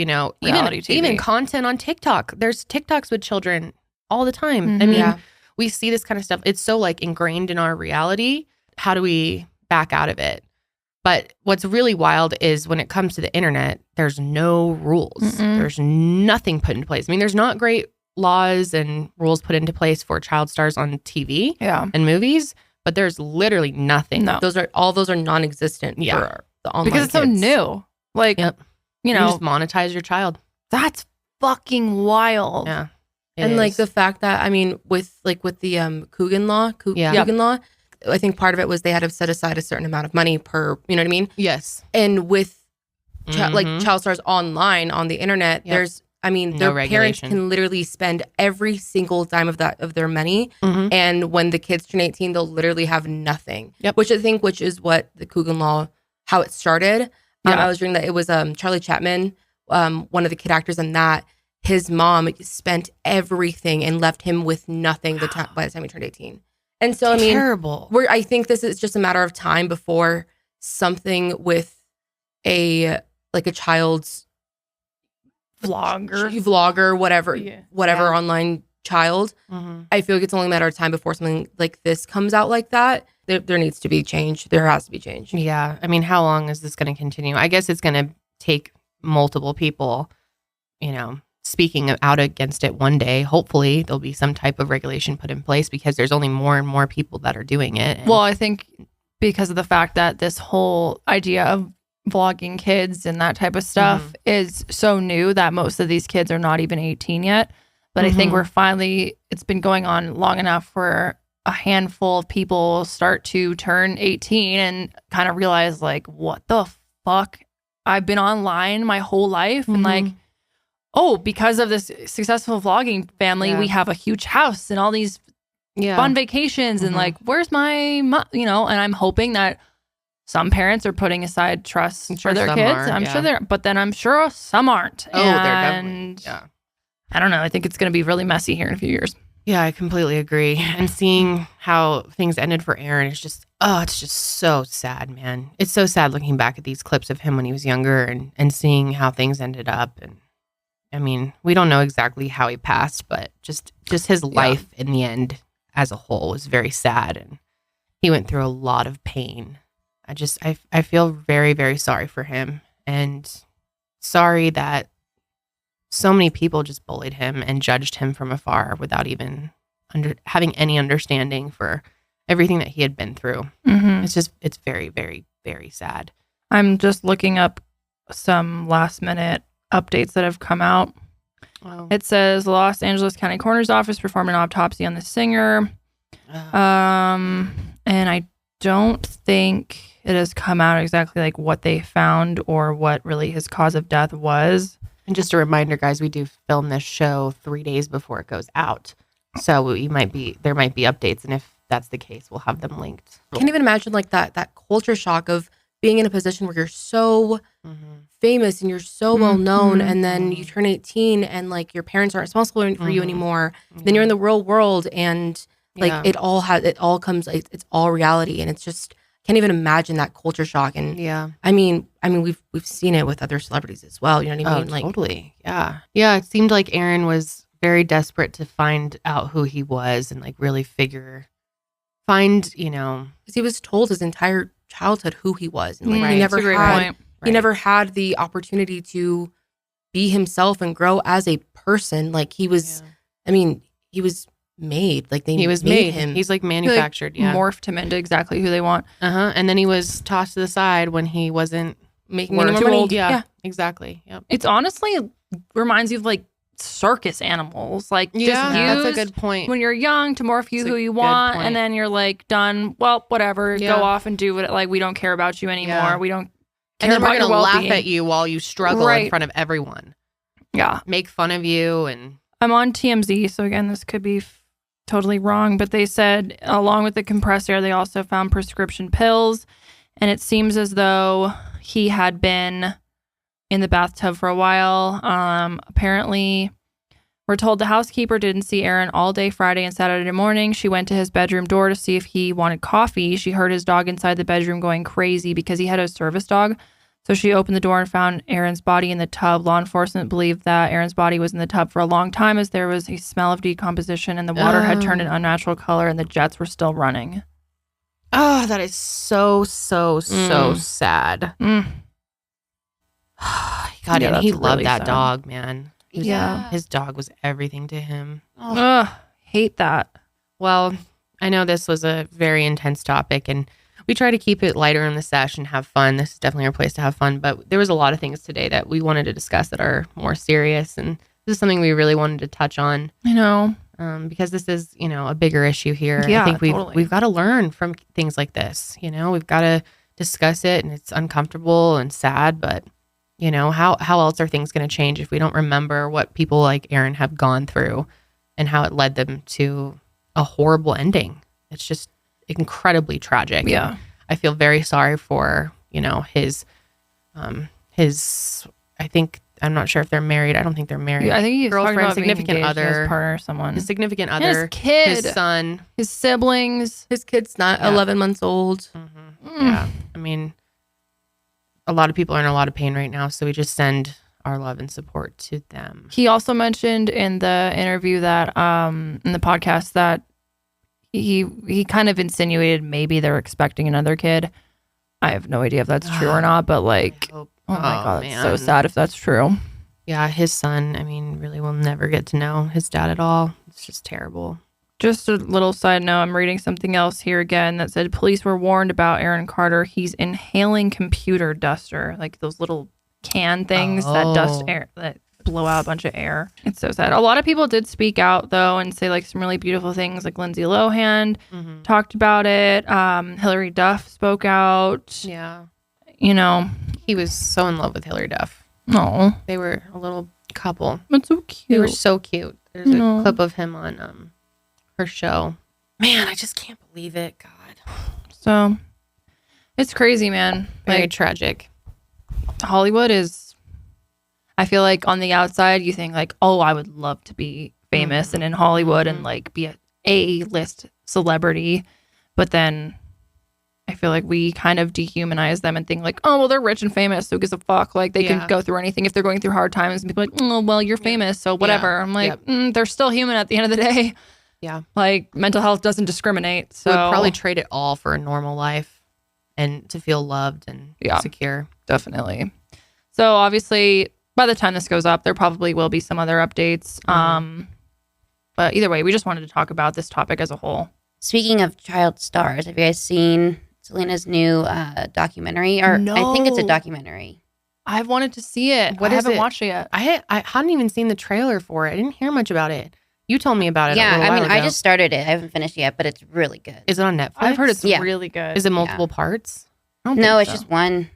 Even content on TikTok. There's TikToks with children all the time. I mean, we see this kind of stuff. It's so like ingrained in our reality. How do we back out of it? But what's really wild is when it comes to the internet, there's no rules. Mm-mm. There's nothing put into place. I mean, there's not great laws and rules put into place for child stars on TV and movies, but there's literally nothing. No. Those are non-existent for the online because it's so new. Like, you just monetize your child. That's fucking wild. Yeah. And like the fact that, I mean, with the Coogan law, Coogan law, I think part of it was they had to set aside a certain amount of money per, you know what I mean? Yes. And with like child stars online on the internet, there's, I mean, their parents can literally spend every single dime of their money. Mm-hmm. And when the kids turn 18, they'll literally have nothing. Yep. Which is what the Coogan law, how it started. I was reading that it was Charlie Chapman, one of the kid actors in that. His mom spent everything and left him with nothing by the time he turned 18. And so, terrible. I think this is just a matter of time before something with a child's vlogger, whatever online child. Mm-hmm. I feel like it's only a matter of time before something like this comes out like that. There needs to be change. There has to be change. Yeah. I mean, how long is this going to continue? I guess it's going to take multiple people, speaking out against it one day. Hopefully there'll be some type of regulation put in place because there's only more and more people that are doing it. Well, I think because of the fact that this whole idea of vlogging kids and that type of stuff is so new that most of these kids are not even 18 yet. But I think it's been going on long enough where a handful of people start to turn 18 and kind of realize like, what the fuck? I've been online my whole life and like, oh, because of this successful vlogging family, we have a huge house and all these fun vacations and like, where's my, and I'm hoping that some parents are putting aside trust for their kids. I'm sure but then I'm sure some aren't. Oh, they're definitely, I don't know. I think it's going to be really messy here in a few years. Yeah, I completely agree. And seeing how things ended for Aaron is just, it's just so sad, man. It's so sad looking back at these clips of him when he was younger and seeing how things ended up. And I mean, we don't know exactly how he passed, but just his life in the end as a whole was very sad. And he went through a lot of pain. I feel very, very sorry for him and sorry that so many people just bullied him and judged him from afar without even having any understanding for everything that he had been through. It's very, very, very sad. I'm just looking up some last minute updates that have come out. Wow. It says the Los Angeles County Coroner's Office performed an autopsy on the singer. And I don't think it has come out exactly like what they found or what really his cause of death was. And just a reminder, guys, we do film this show 3 days before it goes out. So there might be updates. And if that's the case, we'll have them linked. I can't even imagine like that culture shock of being in a position where you're so famous and you're so well known. And then you turn 18 and like your parents aren't responsible for you anymore. Then you're in the real world and like it's all reality. And it's just, can't even imagine that culture shock. And I mean, we've seen it with other celebrities as well. You know what I mean? Like, totally. Yeah. Yeah. It seemed like Aaron was very desperate to find out who he was and like really because he was told his entire childhood who he was. And like he never had the opportunity to be himself and grow as a person. Like he was, he was made. Like he was made him. He's like manufactured. Morphed him into exactly who they want. And then he was tossed to the side when he wasn't making any more money. Yeah, exactly. Yep. It's honestly reminds you of like circus animals. Like just that's a good point. When you're young to morph you who you want, and then you're like done. Well, whatever. Go off and do what. Like we don't care about you anymore. Yeah. We don't. And then we're gonna laugh at you while you struggle in front of everyone. Yeah, make fun of you. And I'm on TMZ, so again, this could be totally wrong, but they said along with the compressed air, they also found prescription pills, and it seems as though he had been in the bathtub for a while. Apparently, we're told the housekeeper didn't see Aaron all day Friday and Saturday morning. She went to his bedroom door to see if he wanted coffee. She heard his dog inside the bedroom going crazy because he had a service dog. So she opened the door and found Aaron's body in the tub. Law enforcement believed that Aaron's body was in the tub for a long time as there was a smell of decomposition and the water had turned an unnatural color and the jets were still running. Oh, that is so sad. God, and he loved really that dog, man. His dog was everything to him. Hate that. Well, I know this was a very intense topic and we try to keep it lighter in the sesh and have fun. This is definitely our place to have fun. But there was a lot of things today that we wanted to discuss that are more serious. And this is something we really wanted to touch on. I know. Because this is, a bigger issue here. Yeah, I think we've got to learn from things like this. We've got to discuss it and it's uncomfortable and sad. But, how else are things going to change if we don't remember what people like Aaron have gone through and how it led them to a horrible ending? It's just incredibly tragic. Yeah. And I feel very sorry for, his I think I'm not sure if they're married. I don't think they're married. I think he's girlfriend, significant other, his partner, someone. His significant other, his kid, his son, his siblings. His kid's not 11 months old. Yeah, I mean, a lot of people are in a lot of pain right now, so we just send our love and support to them. He also mentioned in the interview that in the podcast that he kind of insinuated maybe they're expecting another kid. I have no idea if that's true or not, but like, oh my God, it's so sad if that's true. Yeah, his son, I mean, really will never get to know his dad at all. It's just terrible. Just a little side note, I'm reading something else here again that said police were warned about Aaron Carter. He's inhaling computer duster, like those little can things that dust air, that blow out a bunch of air. It's so sad. A lot of people did speak out though and say like some really beautiful things, like Lindsay Lohan talked about it. Hilary Duff spoke out. Yeah. You know. He was so in love with Hilary Duff. Oh. They were a little couple. That's so cute. They were so cute. There's a clip of him on her show. Man, I just can't believe it. God. So it's crazy, man. Very Like, tragic. Hollywood is, I feel like on the outside you think like, oh, I would love to be famous and in Hollywood and like be a A-list celebrity, but then I feel like we kind of dehumanize them and think like, oh, well, they're rich and famous, so who gives a fuck? Like they can go through anything if they're going through hard times, and people are like, oh, well, you're famous, so whatever. I'm like, they're still human at the end of the day. Yeah. Like mental health doesn't discriminate. So we'd probably trade it all for a normal life and to feel loved and secure. Definitely. So obviously by the time this goes up, there probably will be some other updates. But either way, we just wanted to talk about this topic as a whole. Speaking of child stars, have you guys seen Selena's new documentary? Or No. I think it's a documentary. I've wanted to see it. What I is haven't it? watched it yet. I hadn't even seen the trailer for it. I didn't hear much about it. You told me about it. Yeah, a little I mean, while I ago. just started it. I haven't finished it yet, but it's really good. Is it on Netflix? I've heard it's Yeah. really good. Is it multiple parts? I don't No, think it's so. just one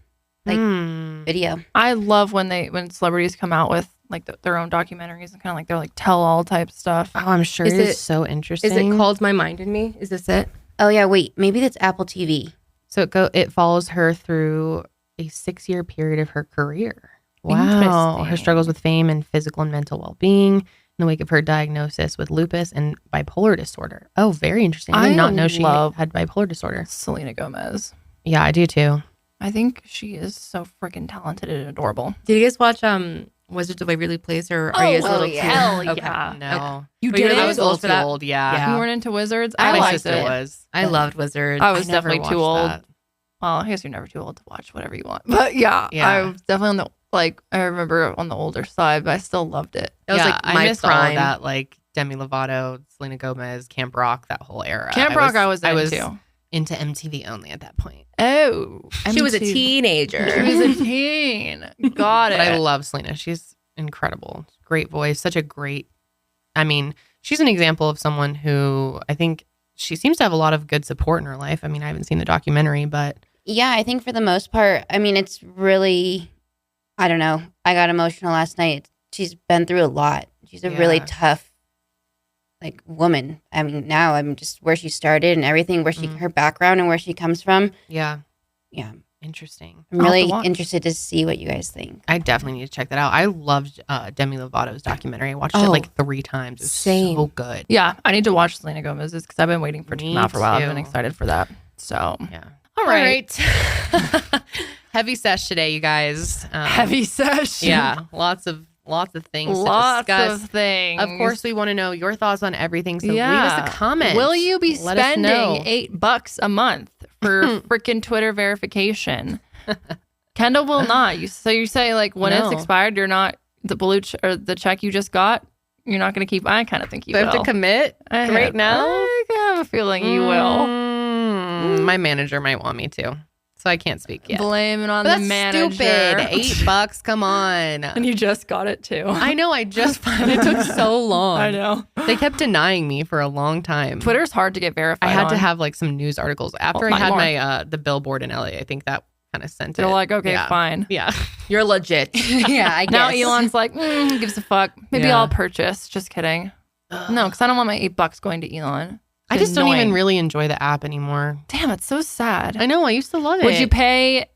video. I love when celebrities come out with like their own documentaries and kind of like they're like tell all type stuff. Oh, I'm sure Is it it- is so interesting. Is it called My Mind and Me? Is this it? Oh yeah, wait, maybe that's Apple TV. So it follows her through a 6-year period of her career. Wow. Interesting. Her struggles with fame and physical and mental well-being in the wake of her diagnosis with lupus and bipolar disorder. Oh, very interesting. I did not know she love- had bipolar disorder. Selena Gomez. Yeah, I do too. I think she is so freaking talented and adorable. Did you guys watch Wizards of Waverly Place, or are you guys a little too? hell Okay. yeah. No. You But you're did not it? I was old old for that? old, yeah. Yeah. You weren't into Wizards? I I My liked sister it. was. I loved Wizards. I was I never definitely too watched old. that. Well, I guess you're never too old to watch whatever you want. But yeah. I was definitely on the, like, I remember on the older side, but I still loved it. That was like I my missed all of prime. that, like Demi Lovato, Selena Gomez, Camp Rock, that whole era. Camp Rock I was into. into MTV only at that point. Oh. She was a MTV. teenager. She was a teen. Got it. But I love Selena. She's incredible. Great voice. Such a great, I mean, she's an example of someone who I think she seems to have a lot of good support in her life. I mean, I haven't seen the documentary, but Yeah, I think for the most part, I mean, it's really, I don't know. I got emotional last night. She's been through a lot. She's a really Yeah. tough, like, woman. I mean, now I'm just where she started and everything, where she, her background and where she comes from. yeah, Yeah, interesting. I'm I'll have to really watch. interested to see what you guys think. I definitely need to check that out. I loved Demi Lovato's documentary. I watched it like 3 times. It was same. so good. Yeah, I need to watch Selena Gomez's because I've been waiting for it to Me come out for a while. I've been too. excited for that. So, Yeah. all right. Heavy sesh today, you guys. Heavy sesh. Yeah, lots of things Lots to discuss. of things. Of course, we want to know your thoughts on everything. So leave Yeah. us a comment. Will you be Let us know. spending $8 a month for freaking Twitter verification? Kendall will not. So you say like when it's No. expired, you're not the blue or the check you just got. You're not going to keep. I kind of think you Do I will. have to commit right now? I have a feeling you will. My manager might want me to, so I can't speak yet. Blame it on But the that's manager. stupid. $8, come on. And you just got it too. I know. I just found it took so long. I know. They kept denying me for a long time. Twitter's hard to get verified. I had to on. have like some news articles after Well, I had more. my the billboard in LA. I think that kind of sent They're it. like, okay, Yeah. fine. Yeah. You're legit. Yeah, I guess. Now Elon's like, who gives a fuck? Maybe Yeah. I'll purchase. Just kidding. No, because I don't want my $8 going to Elon. I just don't Annoying. even really enjoy the app anymore. Damn, it's so sad. I know. I used to love it. Would you pay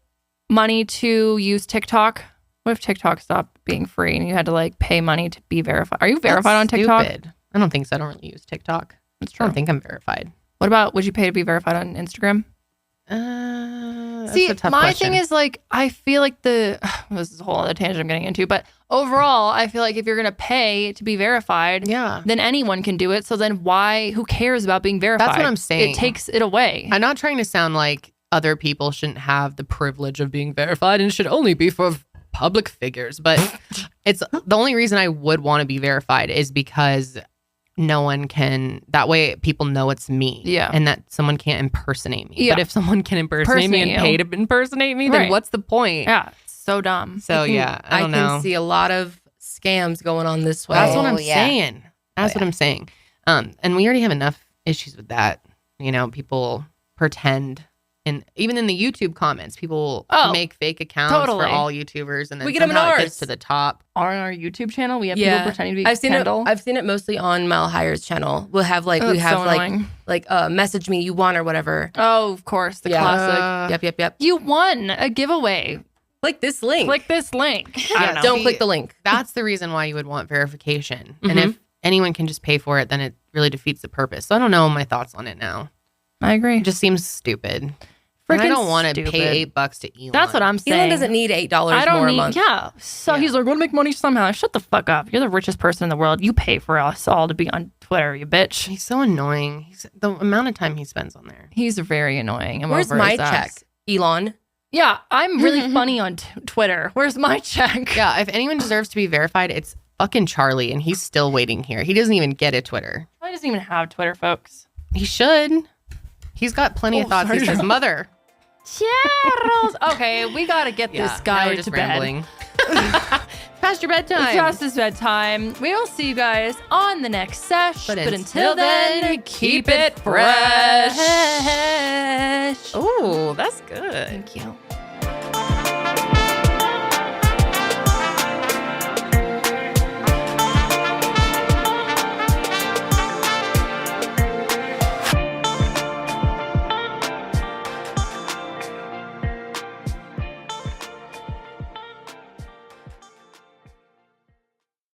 money to use TikTok? What if TikTok stopped being free and you had to like pay money to be verified. Are you verified on TikTok? Stupid. I don't think so. I don't really use TikTok. That's true. I don't think I'm verified. What about, would you pay to be verified on Instagram? See, my thing is like, I feel like this is a whole other tangent I'm getting into, but overall, I feel like if you're going to pay to be verified, then anyone can do it. So then who cares about being verified? That's what I'm saying. It takes it away. I'm not trying to sound like other people shouldn't have the privilege of being verified and should only be for public figures. But it's the only reason I would want to be verified is because no one can, that way people know it's me. Yeah. And that someone can't impersonate me. Yeah. But if someone can impersonate me and pay to impersonate me, then what's the point? Yeah. It's so dumb. So yeah, I don't know. I can see a lot of scams going on this way. That's what I'm saying. That's what I'm saying. And we already have enough issues with that. You know, people pretend. And even in the YouTube comments, people make fake accounts for all YouTubers, and then we get them in ours. It gets to the top. On our YouTube channel, we have people pretending to be Kendall. I've seen it mostly on Mile Higher's channel. We'll have like message me you won or whatever. Oh, of course, the classic. Yep. You won a giveaway. Click this link. I don't know. Don't click the link. That's the reason why you would want verification. And if anyone can just pay for it, then it really defeats the purpose. So I don't know my thoughts on it now. I agree. It just seems stupid. And I don't want to pay $8 to Elon. That's what I'm saying. Elon doesn't need $8 more a month. Yeah. So he's like, we're going to make money somehow. Shut the fuck up. You're the richest person in the world. You pay for us all to be on Twitter, you bitch. He's so annoying. The amount of time he spends on there. He's very annoying. Where's my check, Elon? Yeah, I'm really funny on Twitter. Where's my check? Yeah, if anyone deserves to be verified, it's fucking Charlie, and he's still waiting here. He doesn't even get a Twitter. He doesn't even have Twitter, folks. He should. He's got plenty of thoughts. He's his mother. Charles. Okay, we gotta get this guy to bed. Past your bedtime. It's past his bedtime. We will see you guys on the next sesh. But until then, keep it fresh. Oh, that's good. Thank you.